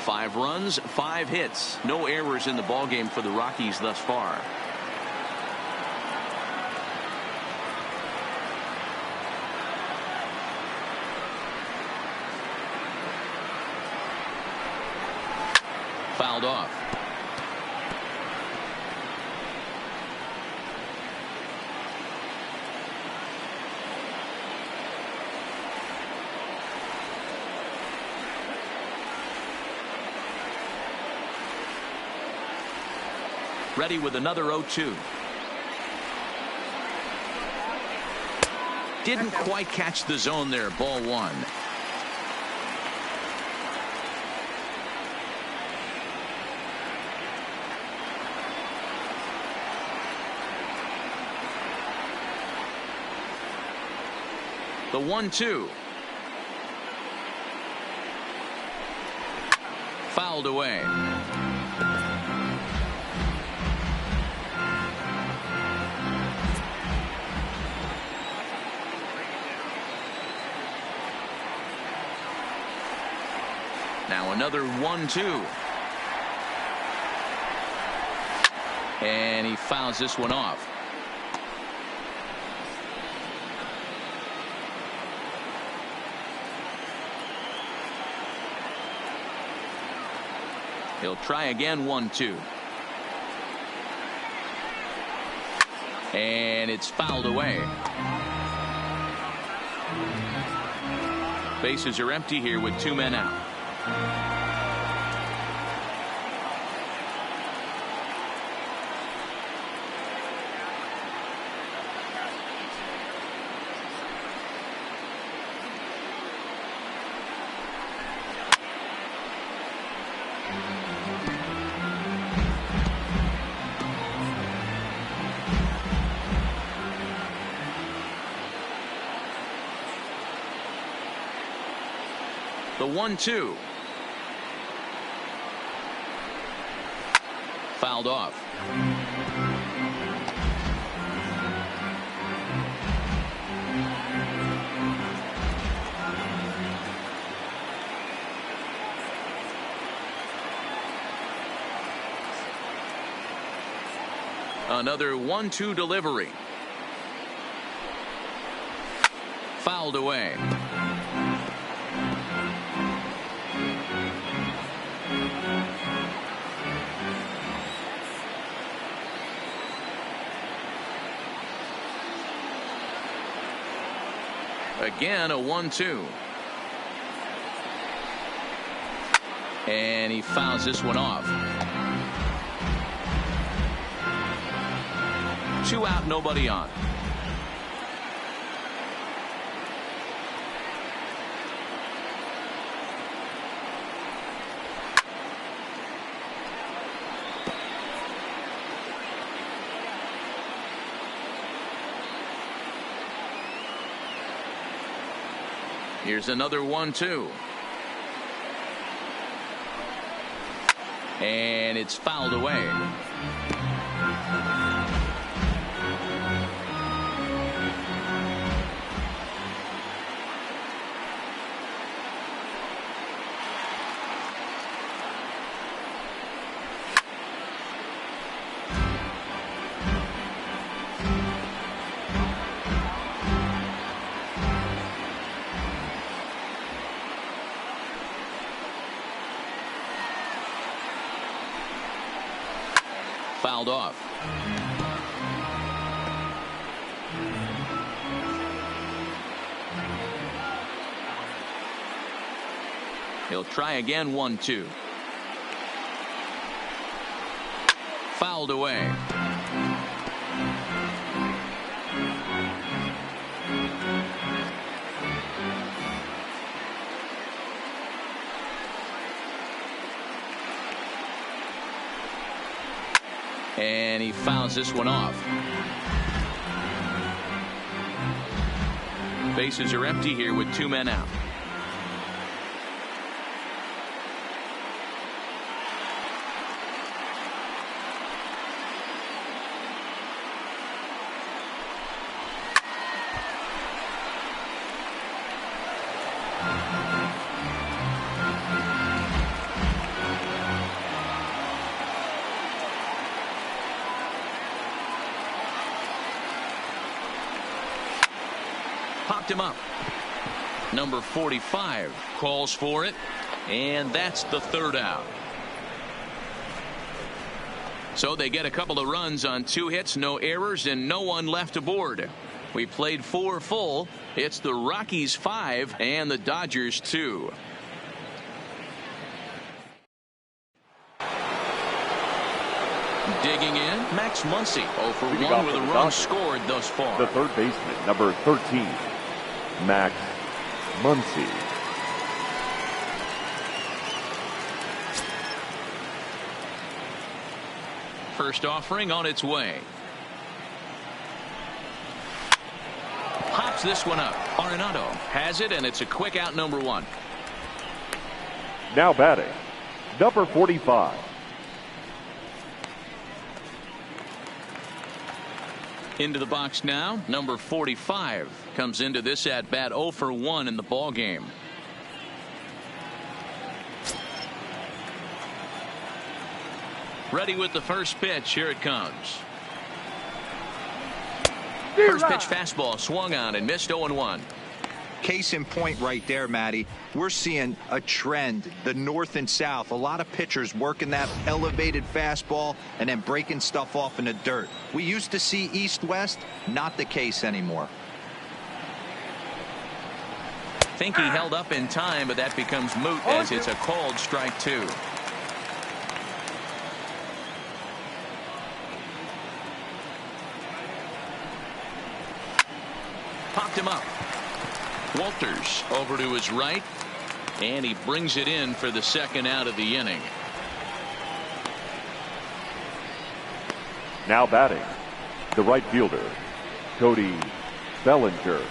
5 runs, 5 hits. No errors in the ballgame for the Rockies thus far. Fouled off. Ready with another 0-2. Didn't quite catch the zone there. Ball 1. The 1-2. Fouled away. Now another 1-2. And he fouls this one off. He'll try again. 1-2. And it's fouled away. Bases are empty here with 2 men out. The 1-2. Fouled off. Another 1-2 delivery. Fouled away. Again, a 1-2. And he fouls this one off. 2 out, nobody on. Here's another 1-2. And it's fouled away. Fouled off. He'll try again. 1-2. Fouled away. And he fouls this one off. Bases are empty here with 2 men out. Popped him up. Number 45 calls for it, and that's the third out. So they get a couple of runs on 2 hits, no errors, and no one left aboard. We played 4 full. It's the Rockies 5 and the Dodgers 2. Digging in, Max Muncy 0 for 1 with a run scored thus far. The third baseman, number 13, Max Muncy. First offering on its way. Pops this one up. Arenado has it, and it's a quick out, number 1. Now batting, number 45. Into the box now, number 45 comes into this at bat 0 for 1 in the ball game. Ready with the first pitch. Here it comes. First pitch fastball swung on and missed 0-1. Case in point right there, Matty. We're seeing a trend, the north and south. A lot of pitchers working that elevated fastball and then breaking stuff off in the dirt. We used to see east-west, not the case anymore. Think he held up in time, but that becomes moot as it's a called strike 2. Popped him up. Walters over to his right, and he brings it in for the second out of the inning. Now batting, the right fielder, Cody Bellinger.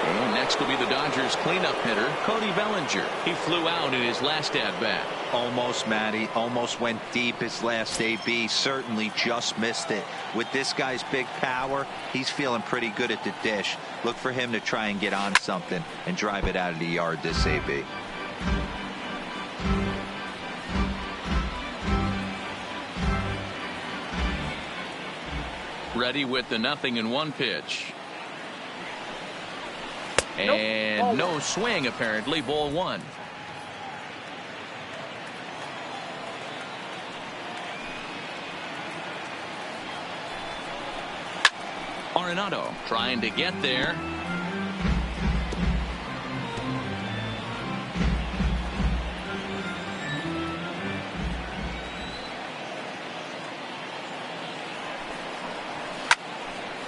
And next will be the Dodgers cleanup hitter, Cody Bellinger. He flew out in his last at-bat. Almost, Matty. Almost went deep his last AB. Certainly just missed it. With this guy's big power, he's feeling pretty good at the dish. Look for him to try and get on something and drive it out of the yard this AB. Ready with the 0-1 pitch. And no swing, apparently. Ball 1. Arenado trying to get there.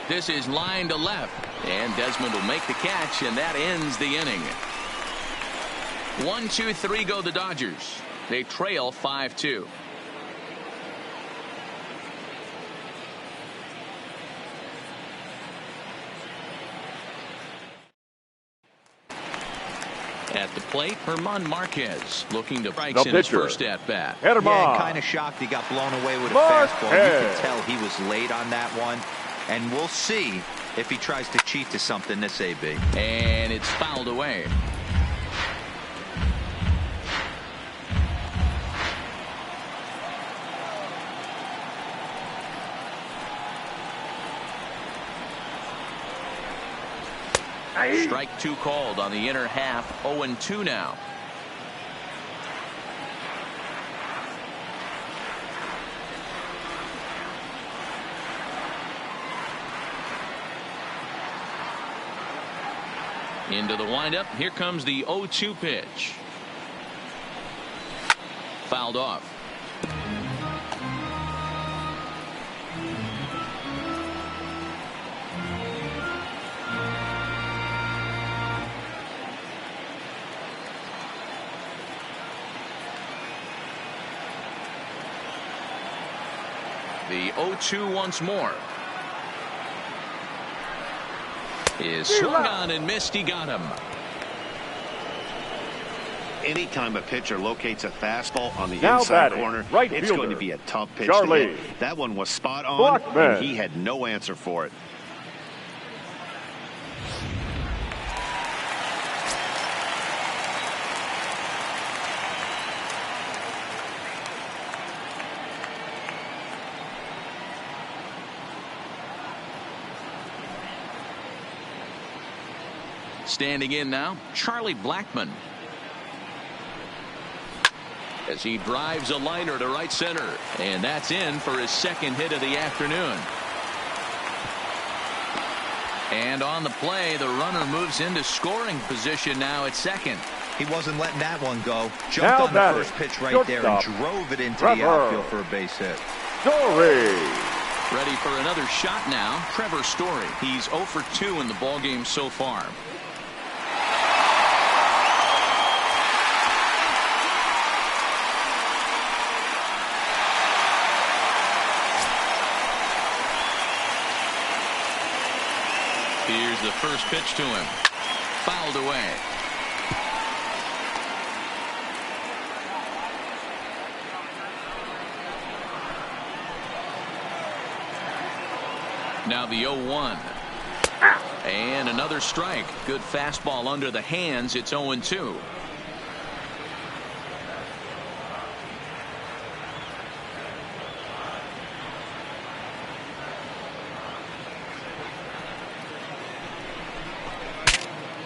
This is line to left, and Desmond will make the catch, and that ends the inning. 1-2-3 go the Dodgers. They trail 5-2. At the plate, Herman Marquez looking to strike in his first at bat. Yeah, kind of shocked he got blown away with a fastball. You could tell he was late on that one. And we'll see if he tries to cheat to something this AB. And it's fouled away. Strike 2 called on the inner half. 0-2 now. Into the windup. Here comes the 0-2 pitch. Fouled off. The 0-2 once more. Is swung on and missed. He got him. Anytime a pitcher locates a fastball on the now inside batting, corner, right it's fielder, going to be a tough pitch Charlie to hit. That one was spot on, Blackman. and he had no answer for it. Standing in now, Charlie Blackmon. As he drives a liner to right center. And that's in for his second hit of the afternoon. And on the play, the runner moves into scoring position now at second. He wasn't letting that one go. Jumped Now on the first pitch right there and drove it into the outfield for a base hit. Story. Ready for another shot now, Trevor Story. He's 0 for 2 in the ballgame so far. Here's the first pitch to him. Fouled away. Now the 0-1. And another strike. Good fastball under the hands. It's 0-2.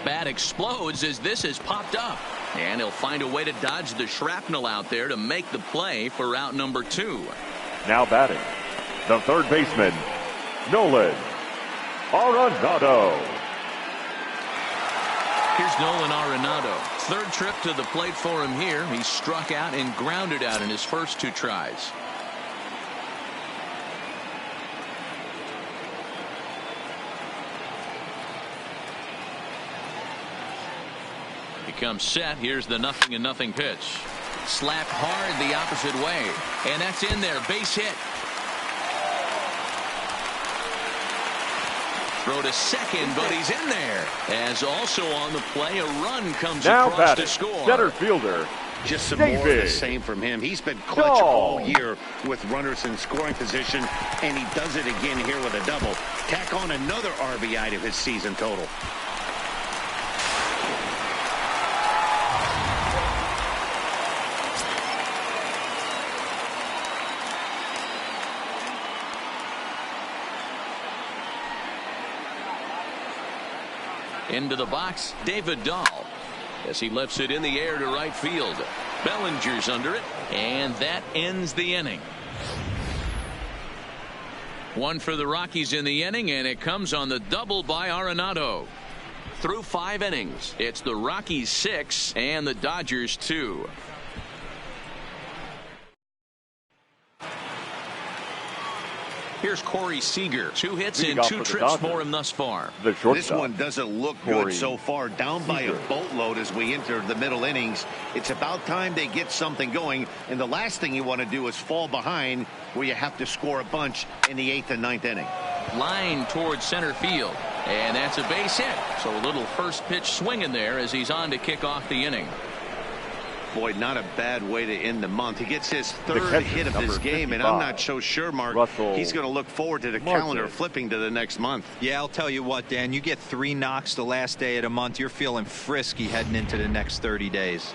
Bat explodes as this has popped up. And he'll find a way to dodge the shrapnel out there to make the play for out number 2. Now batting, the third baseman, Nolan Arenado. Here's Nolan Arenado. Third trip to the plate for him here. He struck out and grounded out in his first 2 tries. He comes set. Here's the 0-0 pitch. Slapped hard the opposite way. And that's in there. Base hit. Throw to second, but he's in there. As also on the play, a run comes across batting, to score. center fielder, Just some David more of the same from him. He's been clutch all year with runners in scoring position, and he does it again here with a double. Tack on another RBI to his season total. Into the box, David Dahl, as he lifts it in the air to right field. Bellinger's under it, and that ends the inning. 1 for the Rockies in the inning, and it comes on the double by Arenado. Through 5 innings, it's the Rockies 6 and the Dodgers 2. Here's Corey Seager. 2 hits and 2 trips for him thus far. This one doesn't look good so far. Down by a Seager. boatload as we enter the middle innings. It's about time they get something going. And the last thing you want to do is fall behind where you have to score a bunch in the 8th and 9th inning. Line towards center field. And that's a base hit. So a little first pitch swing in there as he's on to kick off the inning. Boy, not a bad way to end the month. He gets his third catcher, hit of this game, and I'm not so sure, Mark, he's going to look forward to the calendar flipping to the next month. Yeah, I'll tell you what, Dan, you get 3 knocks the last day of the month, you're feeling frisky heading into the next 30 days.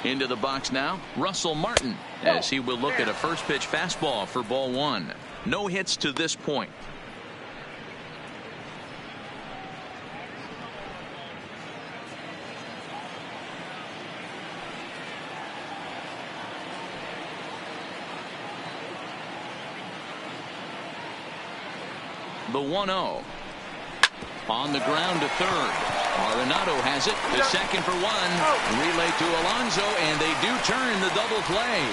Into the box now, Russell Martin, as he will look at a first pitch fastball for ball 1. No hits to this point. The 1-0. On the ground to third. Arenado has it to second for 1. Relay to Alonso, and they do turn the double play.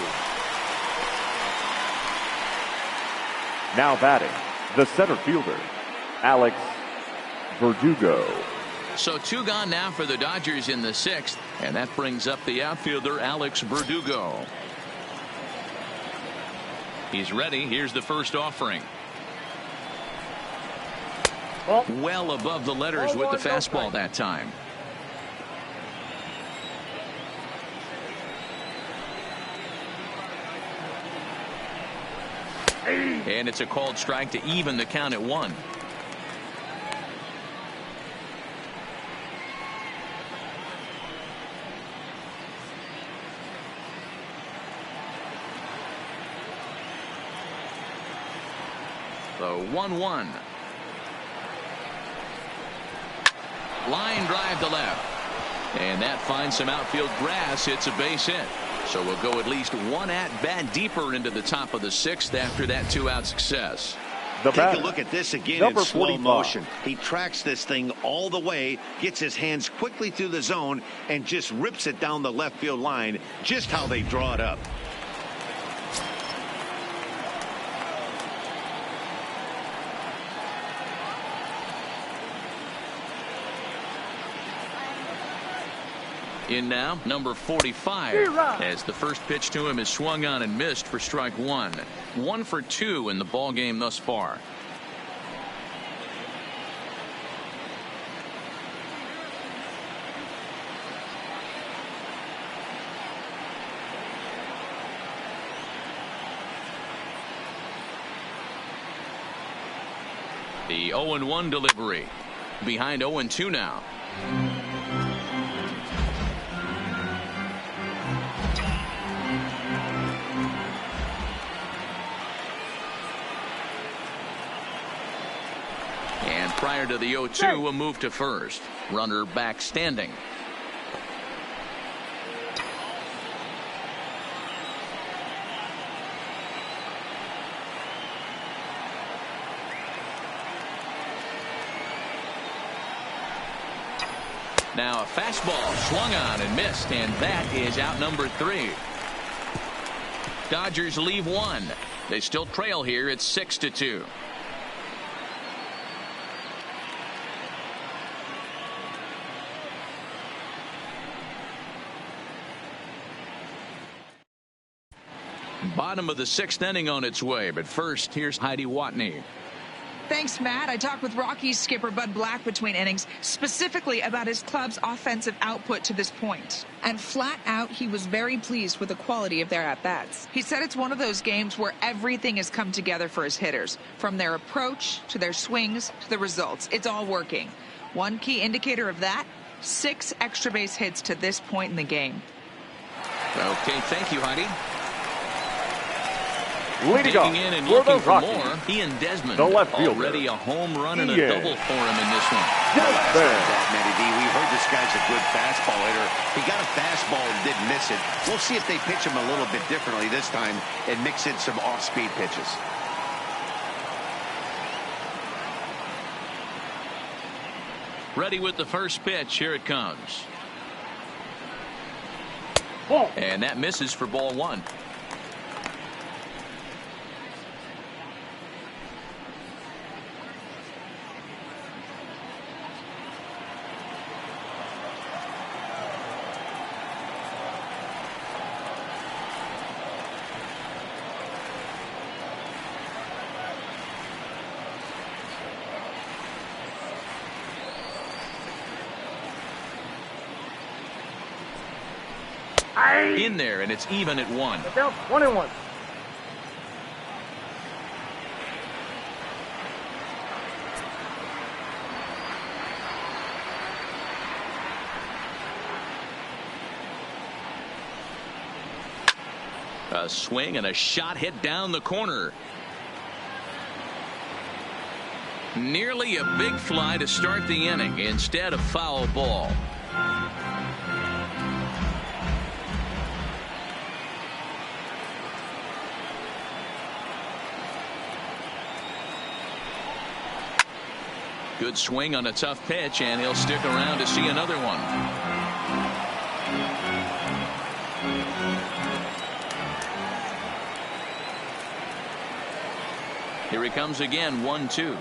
Now batting, the center fielder, Alex Verdugo. So 2 gone now for the Dodgers in the 6th, and that brings up the outfielder Alex Verdugo. He's ready. Here's the first offering. Well above the letters with the fastball that time. And it's a called strike to even the count at 1. So 1-1. Line drive to left. And that finds some outfield grass. It's a base hit. So we'll go at least one at bat deeper into the top of the 6th after that 2-out success. Take a look at this again in slow motion. He tracks this thing all the way, gets his hands quickly through the zone, and just rips it down the left field line, just how they draw it up. In now, number 45, as the first pitch to him is swung on and missed for strike 1. 1 for 2 in the ball game thus far. The 0-1 delivery. Behind 0-2 now. Prior to the 0-2, a move to first. Runner back standing. Now a fastball swung on and missed, and that is out number 3. Dodgers leave 1. They still trail here. It's 6-2. Bottom of the 6th inning on its way, but first here's Heidi Watney. Thanks, Matt. I talked with Rockies skipper Bud Black between innings, specifically about his club's offensive output to this point. And flat out, he was very pleased with the quality of their at-bats. He said it's one of those games where everything has come together for his hitters, from their approach to their swings to the results. It's all working. One key indicator of that, 6 extra base hits to this point in the game. Okay, thank you, Heidi. Leading off in and for the looking for Rockies, more, Ian Desmond. the left fielder. Already a home run and a double for him in this one. We heard this guy's a good fastball hitter. He got a fastball and didn't miss it. We'll see if they pitch him a little bit differently this time and mix in some off-speed pitches. Ready with the first pitch. Here it comes. And that misses for ball 1. In there, and it's even at 1. 1-1. A swing and a shot hit down the corner. Nearly a big fly to start the inning. Instead, a foul ball. Good swing on a tough pitch, and he'll stick around to see another one. Here he comes again, 1-2.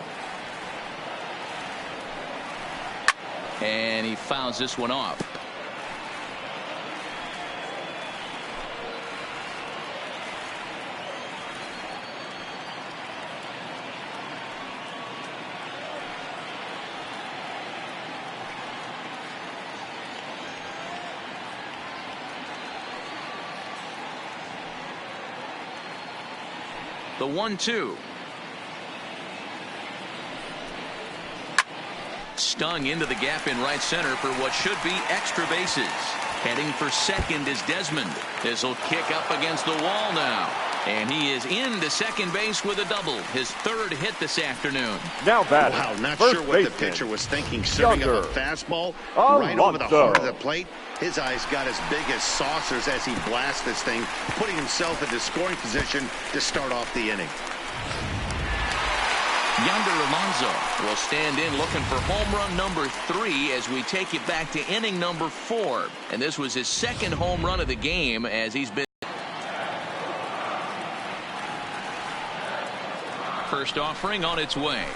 And he fouls this one off. The 1-2. Stung into the gap in right center for what should be extra bases. Heading for second is Desmond. This will kick up against the wall now. And he is into second base with a double. His third hit this afternoon. Now batting. Wow, not first sure what the baseman, pitcher was thinking, serving up a Younger. fastball Oh, right over the Alonso. heart of the plate. His eyes got as big as saucers as he blasts this thing, putting himself into scoring position to start off the inning. Yonder Alonso will stand in looking for home run number 3 as we take it back to inning number 4. And this was his second home run of the game as he's been. First offering on its way.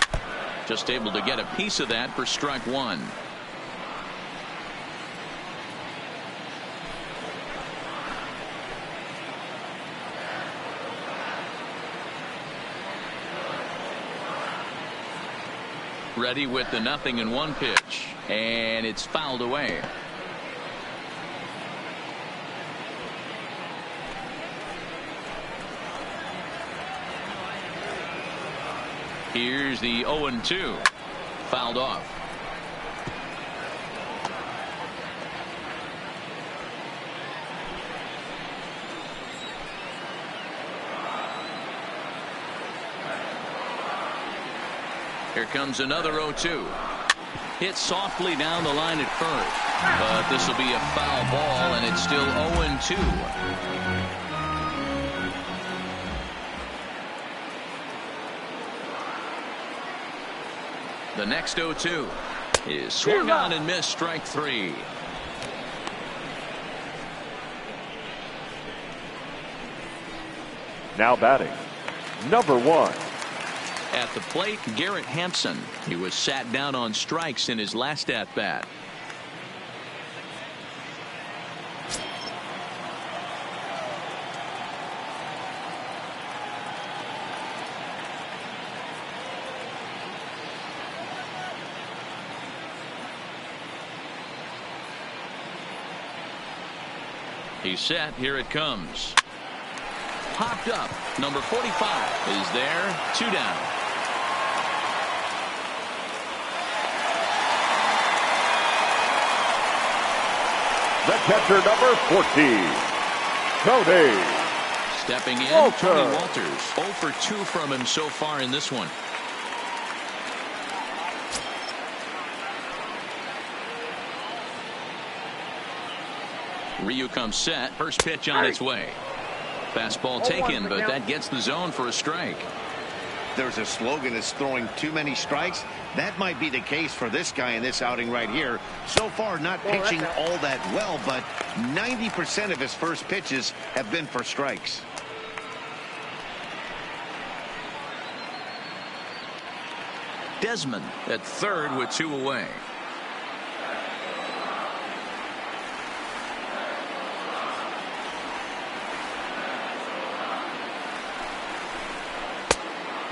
Just able to get a piece of that for strike 1. Ready with the 0-1 pitch, and it's fouled away. Here's the 0-2, fouled off. Here comes another 0-2. Hit softly down the line at first. But this will be a foul ball, and it's still 0-2. The next 0-2 is swung on and missed, strike 3. Now batting, number 1. At the plate, Garrett Hampson. He was sat down on strikes in his last at-bat. He's set. Here it comes. Popped up. Number 45 is there. 2 down. The catcher, number 14, Tony. Stepping in, Walter. Tony Walters. 0 for 2 from him so far in this one. Ryu comes set. First pitch on its way. Fastball taken, but that gets the zone for a strike. There's a slogan that's throwing too many strikes. That might be the case for this guy in this outing right here. So far, not pitching all that well, but 90% of his first pitches have been for strikes. Desmond at third with 2 away.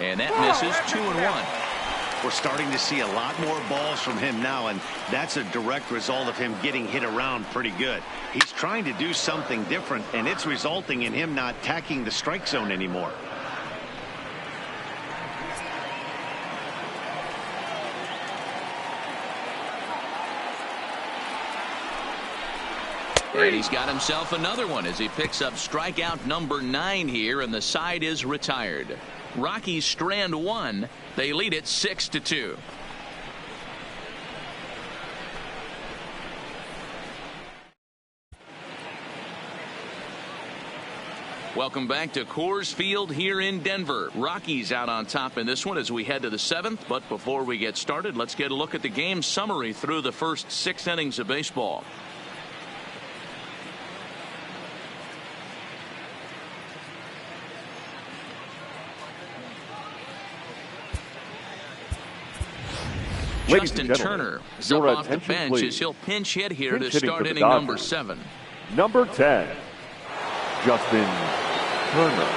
And that misses. 2-1. We're starting to see a lot more balls from him now, and that's a direct result of him getting hit around pretty good. He's trying to do something different, and it's resulting in him not tacking the strike zone anymore. And he's got himself another one as he picks up strikeout number 9 here, and the side is retired. Rockies strand 1. They lead it 6-2. Welcome back to Coors Field here in Denver. Rockies out on top in this one as we head to the 7th. But before we get started, let's get a look at the game summary through the first 6 innings of baseball. Justin Turner is up off the bench as he'll pinch hit here to start inning number 7. Number 10, Justin Turner.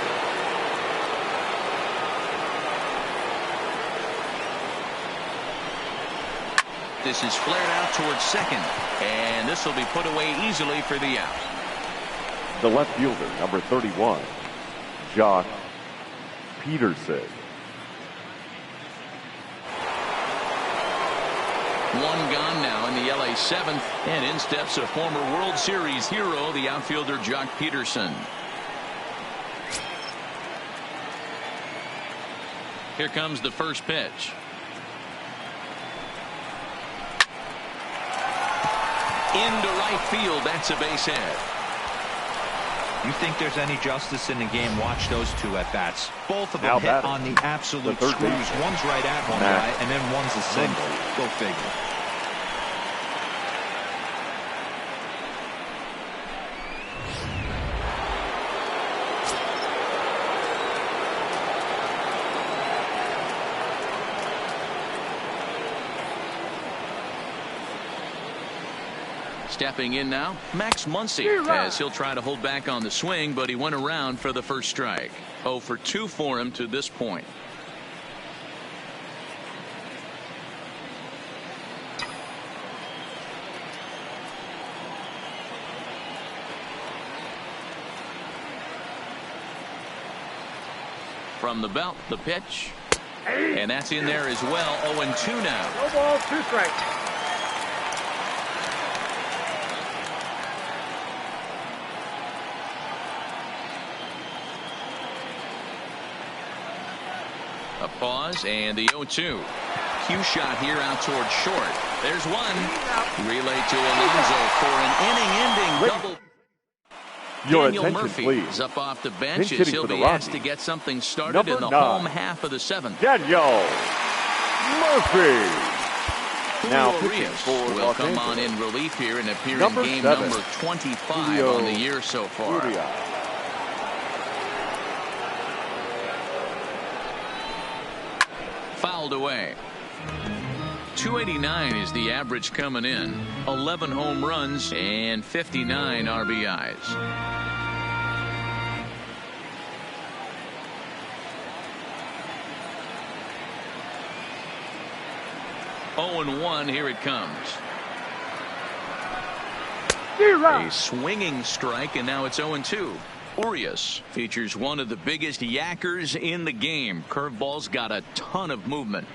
This is flared out towards second, and this will be put away easily for the out. The left fielder, number 31, Jock Peterson. 1 gone now in the LA 7th, and in steps a former World Series hero, the outfielder Jock Peterson. Here comes the first pitch. Into right field. That's a base hit. You think there's any justice in the game? Watch those two at bats. Both of them hit on the absolute screws. One's right at home, right, and then one's a single. Go figure. Stepping in now, Max Muncy, as he'll try to hold back on the swing, but he went around for the first strike. 0 for 2 for him to this point. From the belt, the pitch. And that's in there as well. 0-2 now. No ball, 2 strikes. A pause and the 0-2. Cue shot here out towards short. There's one. Relay to Alonso for an inning-ending double. Your Daniel attention, Murphy please. is up off the bench Pinch as hitting he'll for the be asked Rockies. to get something started Number in the 9. home half of the 7th. Daniel Murphy. Now Julio pitching Reyes for will Los come on Angeles. in relief here and appear Number in game 7. number 25 Julio on the year so far. Urias. Fouled away. 289 is the average coming in. 11 home runs and 59 RBIs. Oh and 1, here it comes. A swinging strike, and now it's 0-2. Urias features one of the biggest yackers in the game. Curveball's got a ton of movement.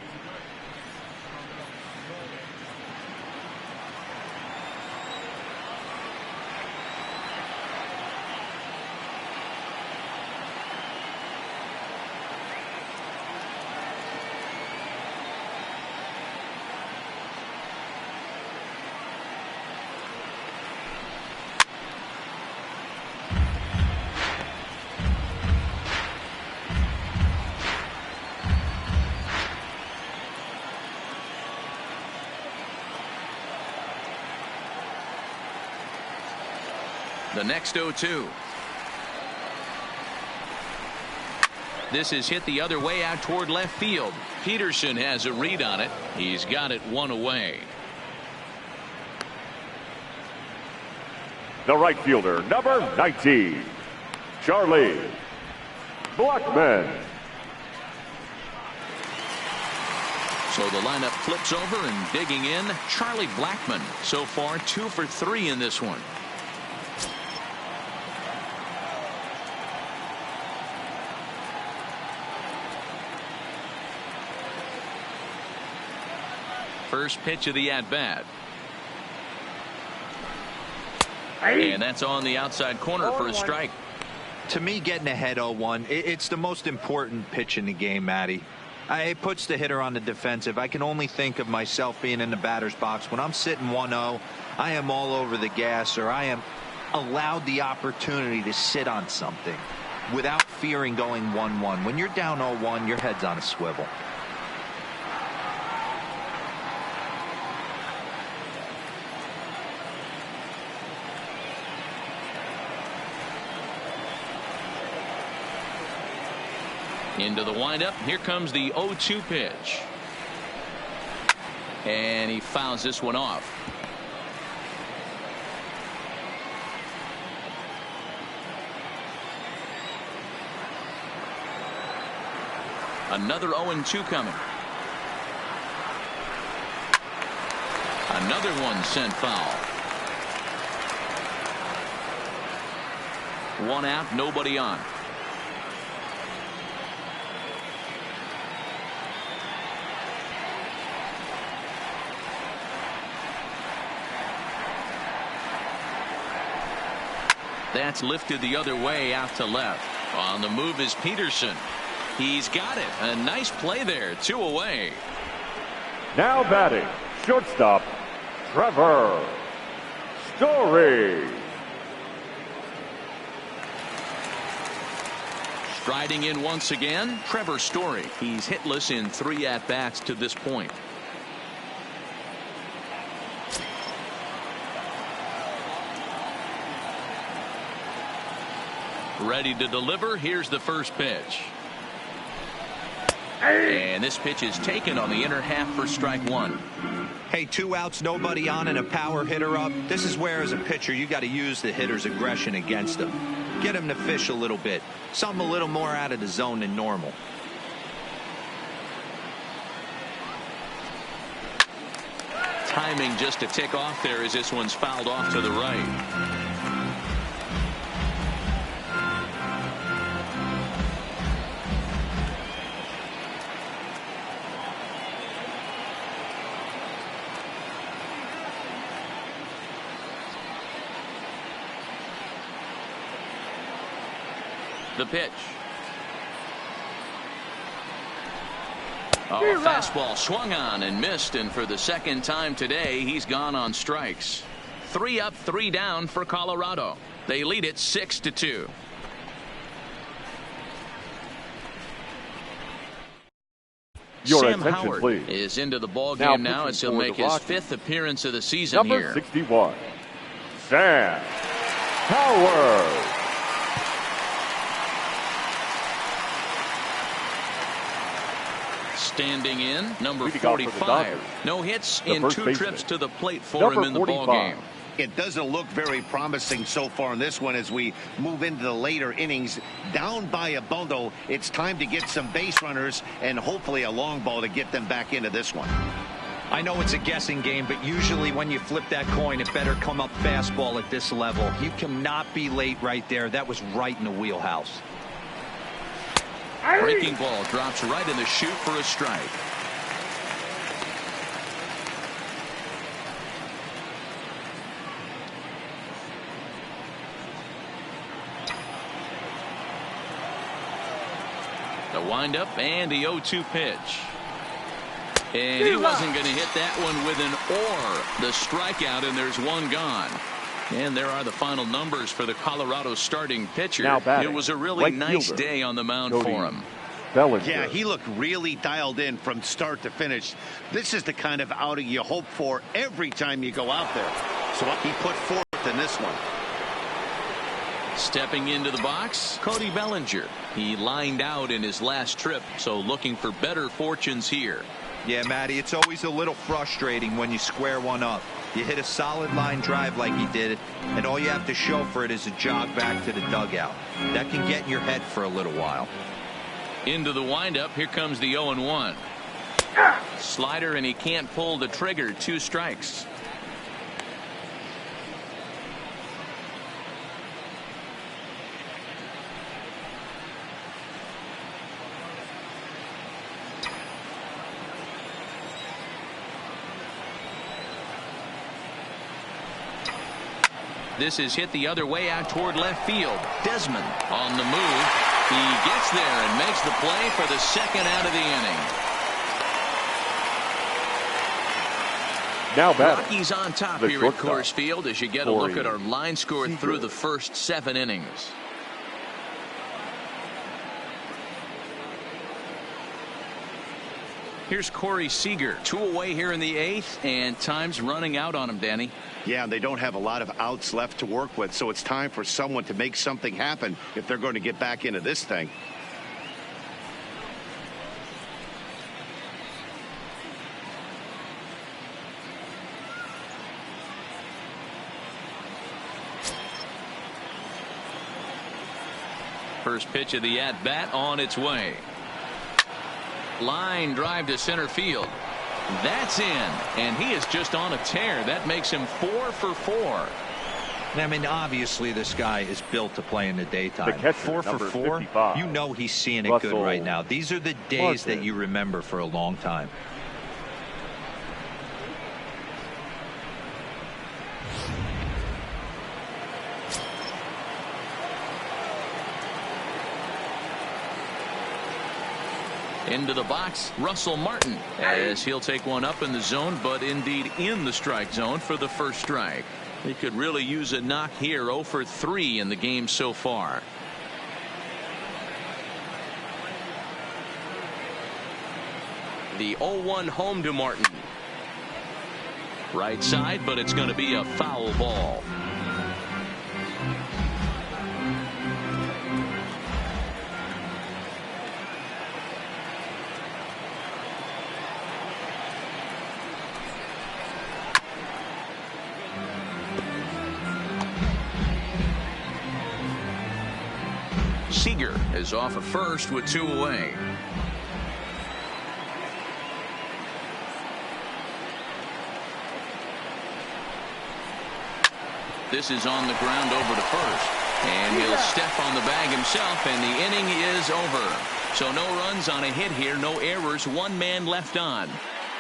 The next 0-2. This is hit the other way out toward left field. Peterson has a read on it. He's got it 1 away. The right fielder, number 19, Charlie Blackmon. So the lineup flips over and digging in. Charlie Blackmon so far 2 for 3 in this one. First pitch of the at-bat. And that's on the outside corner for a strike. To me, getting ahead 0-1, it's the most important pitch in the game, Matty. It puts the hitter on the defensive. I can only think of myself being in the batter's box. When I'm sitting 1-0, I am all over the gas, or I am allowed the opportunity to sit on something without fearing going 1-1. When you're down 0-1, your head's on a swivel. Into the windup. Here comes the 0-2 pitch. And he fouls this one off. Another 0-2 coming. Another one sent foul. 1 out, nobody on. That's lifted the other way out to left. On the move is Peterson. He's got it. A nice play there. 2 away. Now batting, shortstop, Trevor Story. Striding in once again, Trevor Story. He's hitless in 3 at-bats to this point. Ready to deliver. Here's the first pitch. And this pitch is taken on the inner half for strike 1. Hey, 2 outs, nobody on, and a power hitter up. This is where, as a pitcher, you got to use the hitter's aggression against him. Get him to fish a little bit. Something a little more out of the zone than normal. Timing just to tick off there as this one's fouled off to the right. The pitch. Oh, fastball swung on and missed, and for the second time today he's gone on strikes. 3 up, 3 down for Colorado. They lead it 6-2. Your Sam attention, Howard please. is into the ball game now as he'll make his Rockies. 5th appearance of the season Number here. 61, Sam Howard. Standing in, number Leading off for the 45. Dodgers, No hits the in first 2 baseman. trips to the plate for Number him in the ball 45. game. It doesn't look very promising so far in this one as we move into the later innings. Down by a bundle, it's time to get some base runners and hopefully a long ball to get them back into this one. I know it's a guessing game, but usually when you flip that coin, it better come up fastball at this level. You cannot be late right there. That was right in the wheelhouse. Breaking ball drops right in the chute for a strike. The windup and the 0-2 pitch. And he wasn't going to hit that one with an or. The strikeout, and there's one gone. And there are the final numbers for the Colorado starting pitcher. Now batting, it was a really right nice fielder, day on the mound Cody for him. Bellinger. Yeah, he looked really dialed in from start to finish. This is the kind of outing you hope for every time you go out there. So he put forth in this one. Stepping into the box, Cody Bellinger. He lined out in his last trip, so looking for better fortunes here. Yeah, Matty, it's always a little frustrating when you square one up. You hit a solid line drive like he did, and all you have to show for it is a jog back to the dugout. That can get in your head for a little while. Into the windup, here comes the 0-1. Slider, and he can't pull the trigger. 2 strikes. This is hit the other way out toward left field. Desmond on the move. He gets there and makes the play for the second out of the inning. Now batting, Rockies on top the here at shortstop, Coors Field as you get a look at our line score through the first 7 innings. Here's Corey Seager, 2 away here in the 8th, and time's running out on him, Danny. Yeah, they don't have a lot of outs left to work with, so it's time for someone to make something happen if they're going to get back into this thing. First pitch of the at-bat on its way. Line drive to center field. That's in, and he is just on a tear. That makes him 4 for 4. I mean, obviously this guy is built to play in the daytime. The catcher, 4 for number 4. 55, You know he's seeing it Russell good right now. These are the days Martin. that you remember for a long time. Into the box, Russell Martin, as he'll take one up in the zone, but indeed in the strike zone for the first strike. He could really use a knock here. 0 for 3 in the game so far. The 0-1 home to Martin. Right side, but it's going to be a foul ball. Seager is off at first with 2 away. This is on the ground over to first. And he'll step on the bag himself, and the inning is over. So no runs on a hit here, no errors, 1 man left on.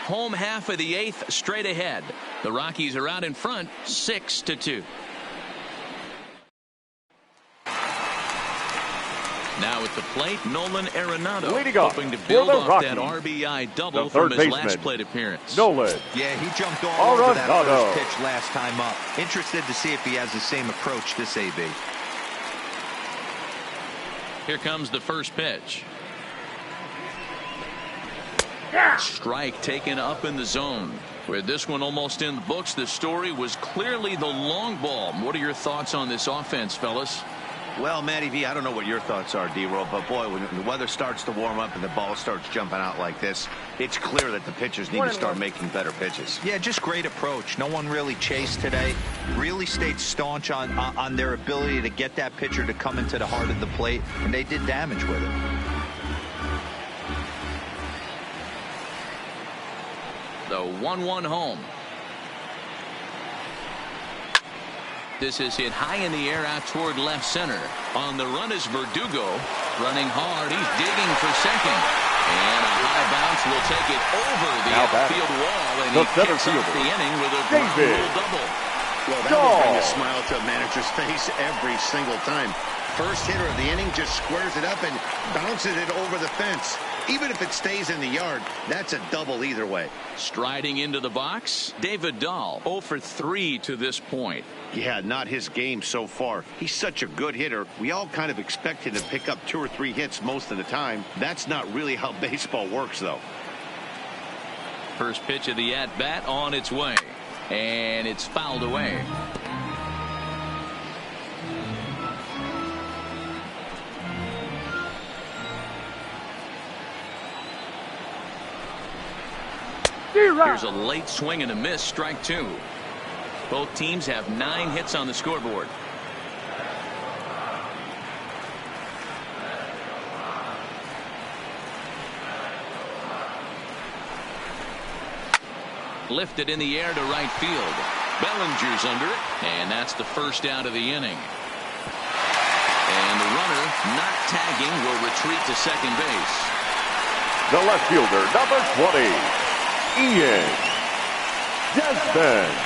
Home half of the 8th straight ahead. The Rockies are out in front 6-2. Now at the plate, Nolan Arenado, hoping to build off that RBI double from his last plate appearance. Nolan. Yeah, he jumped all over that first pitch last time up. Interested to see if he has the same approach this AB. Here comes the first pitch. Strike taken up in the zone. With this one almost in the books, the story was clearly the long ball. What are your thoughts on this offense, fellas? Well, Matty V, I don't know what your thoughts are, D-Roll, but boy, when the weather starts to warm up and the ball starts jumping out like this, it's clear that the pitchers need to start making better pitches. Yeah, just great approach. No one really chased today. Really stayed staunch on their ability to get that pitcher to come into the heart of the plate, and they did damage with it. The 1-1 home. This is hit high in the air out toward left center. On the run is Verdugo. Running hard. He's digging for second. And a high bounce will take it over the outfield wall. And he kicks off the inning with a ground double. Well, that would bring a smile to a manager's face every single time. First hitter of the inning just squares it up and bounces it over the fence. Even if it stays in the yard, that's a double either way. Striding into the box, David Dahl, 0 for 3 to this point. Yeah, not his game so far. He's such a good hitter. We all kind of expect him to pick up 2 or 3 hits most of the time. That's not really how baseball works, though. First pitch of the at-bat on its way. And it's fouled away. Here's a late swing and a miss, strike 2. Both teams have 9 hits on the scoreboard. Lifted in the air to right field. Bellinger's under it, and that's the first out of the inning. And the runner, not tagging, will retreat to second base. The left fielder, number 20, Ian Desmond.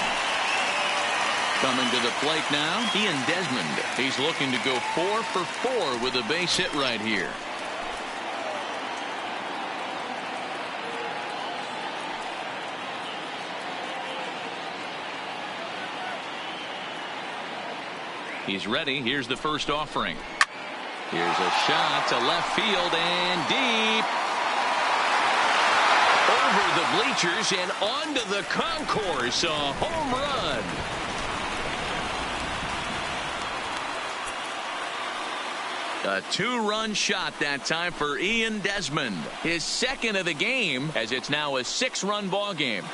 Coming to the plate now, Ian Desmond. He's looking to go 4 for 4 with a base hit right here. He's ready. Here's the first offering. Here's a shot to left field and deep. Over the bleachers and onto the concourse. A home run. A 2-run shot that time for Ian Desmond. His second of the game, as it's now a 6-run ball game.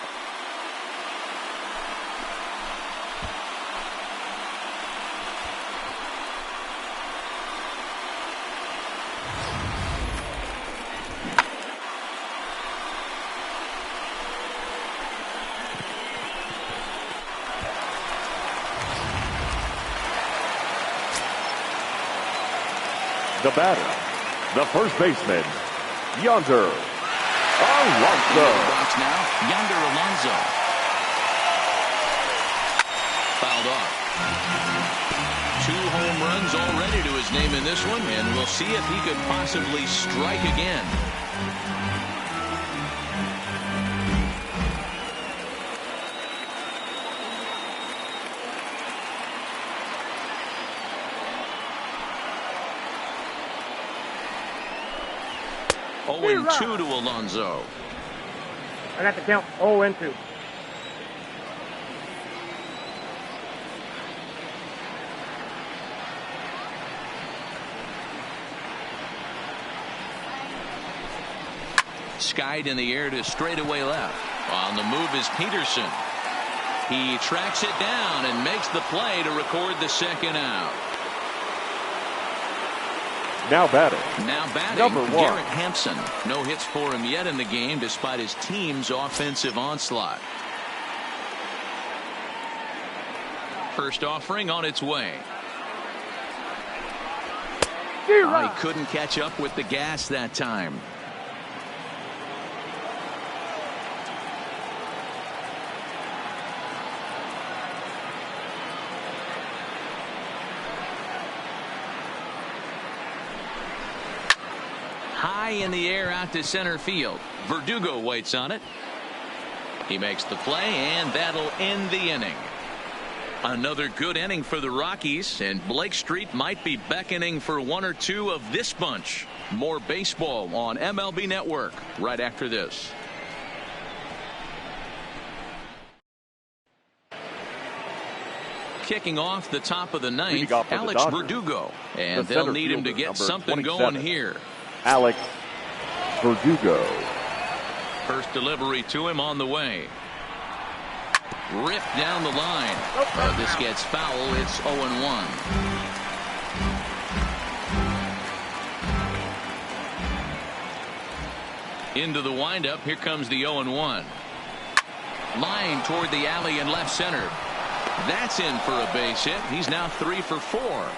The batter, the first baseman, Yonder Alonso. Box now, Yonder Alonso. Fouled off. 2 home runs already to his name in this one, and we'll see if he could possibly strike again. 0-2 to Alonso. I got the count 0-2. Skied in the air to straightaway left. On the move is Peterson. He tracks it down and makes the play to record the second out. Now batting. Number 1. Garrett Hampson. No hits for him yet in the game despite his team's offensive onslaught. First offering on its way. He couldn't catch up with the gas that time. High in the air out to center field. Verdugo waits on it. He makes the play, and that'll end the inning. Another good inning for the Rockies, and Blake Street might be beckoning for one or two of this bunch. More baseball on MLB Network right after this. Kicking off the top of the ninth, Alex Verdugo, and they'll need him to get something going here. Alex Verdugo. First delivery to him on the way. Ripped down the line. This gets foul. It's 0-1. Into the windup. Here comes the 0-1. Line toward the alley in left center. That's in for a base hit. He's now 3 for 4.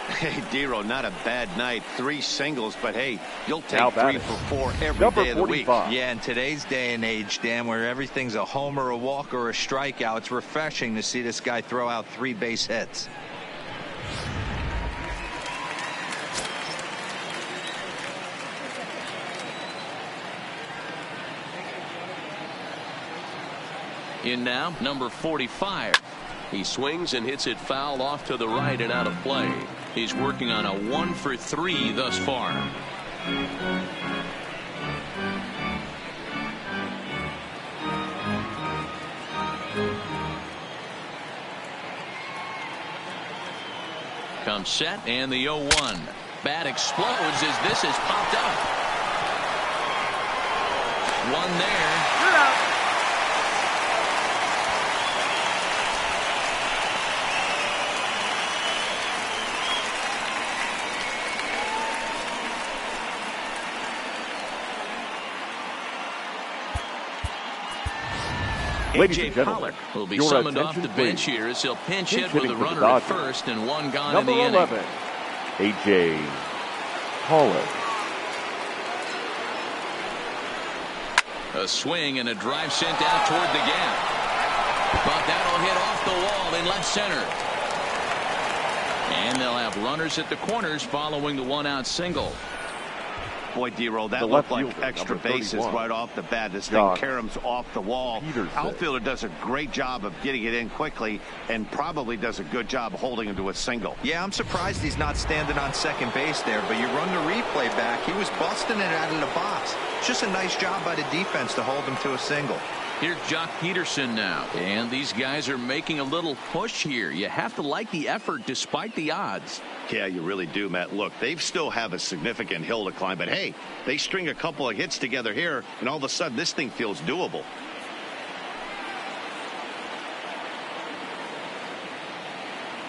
Hey, Dero, not a bad night. 3 singles, but hey, you'll take 3 for 4 every day of the week. Yeah, in today's day and age, Dan, where everything's a homer, a walk, or a strikeout, it's refreshing to see this guy throw out 3 base hits. In now, number 45. He swings and hits it foul off to the right and out of play. He's working on a 1 for 3 thus far. Comes set and the 0-1. Bat explodes as this is popped up. One there. You're out. Ladies and A.J. gentlemen, Pollock will be your summoned off attention, the bench please. here as he'll pinch hit with hitting a for the runner at Dodgers. first and 1 gone Number in the inning. 11, A.J. Pollock. A swing and a drive sent out toward the gap. But that'll hit off the wall in left center. And they'll have runners at the corners following the 1-out single. Boy, Dero, that The looked left like fielder, extra number bases 31. right off the bat. This thing Josh caroms off the wall. Peterson. Outfielder does a great job of getting it in quickly and probably does a good job holding him to a single. Yeah, I'm surprised he's not standing on second base there, but you run the replay back. He was busting it out of the box. It's just a nice job by the defense to hold him to a single. Here's Jock Peterson now. And these guys are making a little push here. You have to like the effort despite the odds. Yeah, you really do, Matt. Look, they still have a significant hill to climb, but hey, they string a couple of hits together here, and all of a sudden this thing feels doable.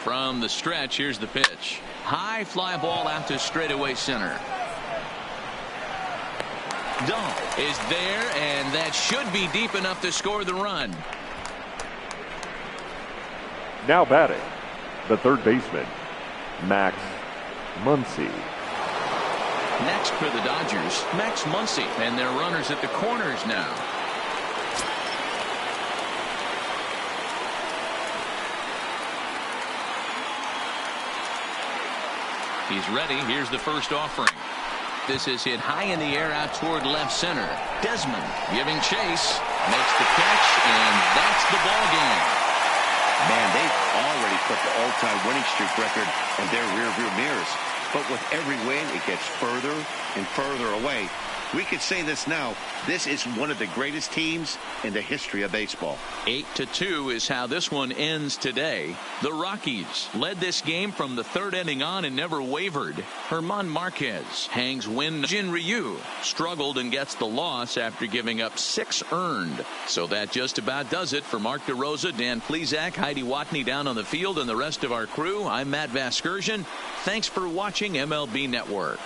From the stretch, here's the pitch. High fly ball out to straightaway center. Dump is there, and that should be deep enough to score the run. Now batting, the third baseman, Max Muncy. Next for the Dodgers, Max Muncy, and their runners at the corners now. He's ready. Here's the first offering. This is hit high in the air out toward left center. Desmond giving chase, makes the catch, and that's the ball game. Man, they've already put the all-time winning streak record in their rearview mirrors. but with every win, it gets further and further away. We could say this now. This is one of the greatest teams in the history of baseball. 8-2 is how this one ends today. The Rockies led this game from the third inning on and never wavered. German Marquez hangs win. Jin Ryu struggled and gets the loss after giving up 6 earned. So that just about does it for Mark DeRosa, Dan Plesac, Heidi Watney down on the field, and the rest of our crew. I'm Matt Vasgersian. Thanks for watching MLB Network.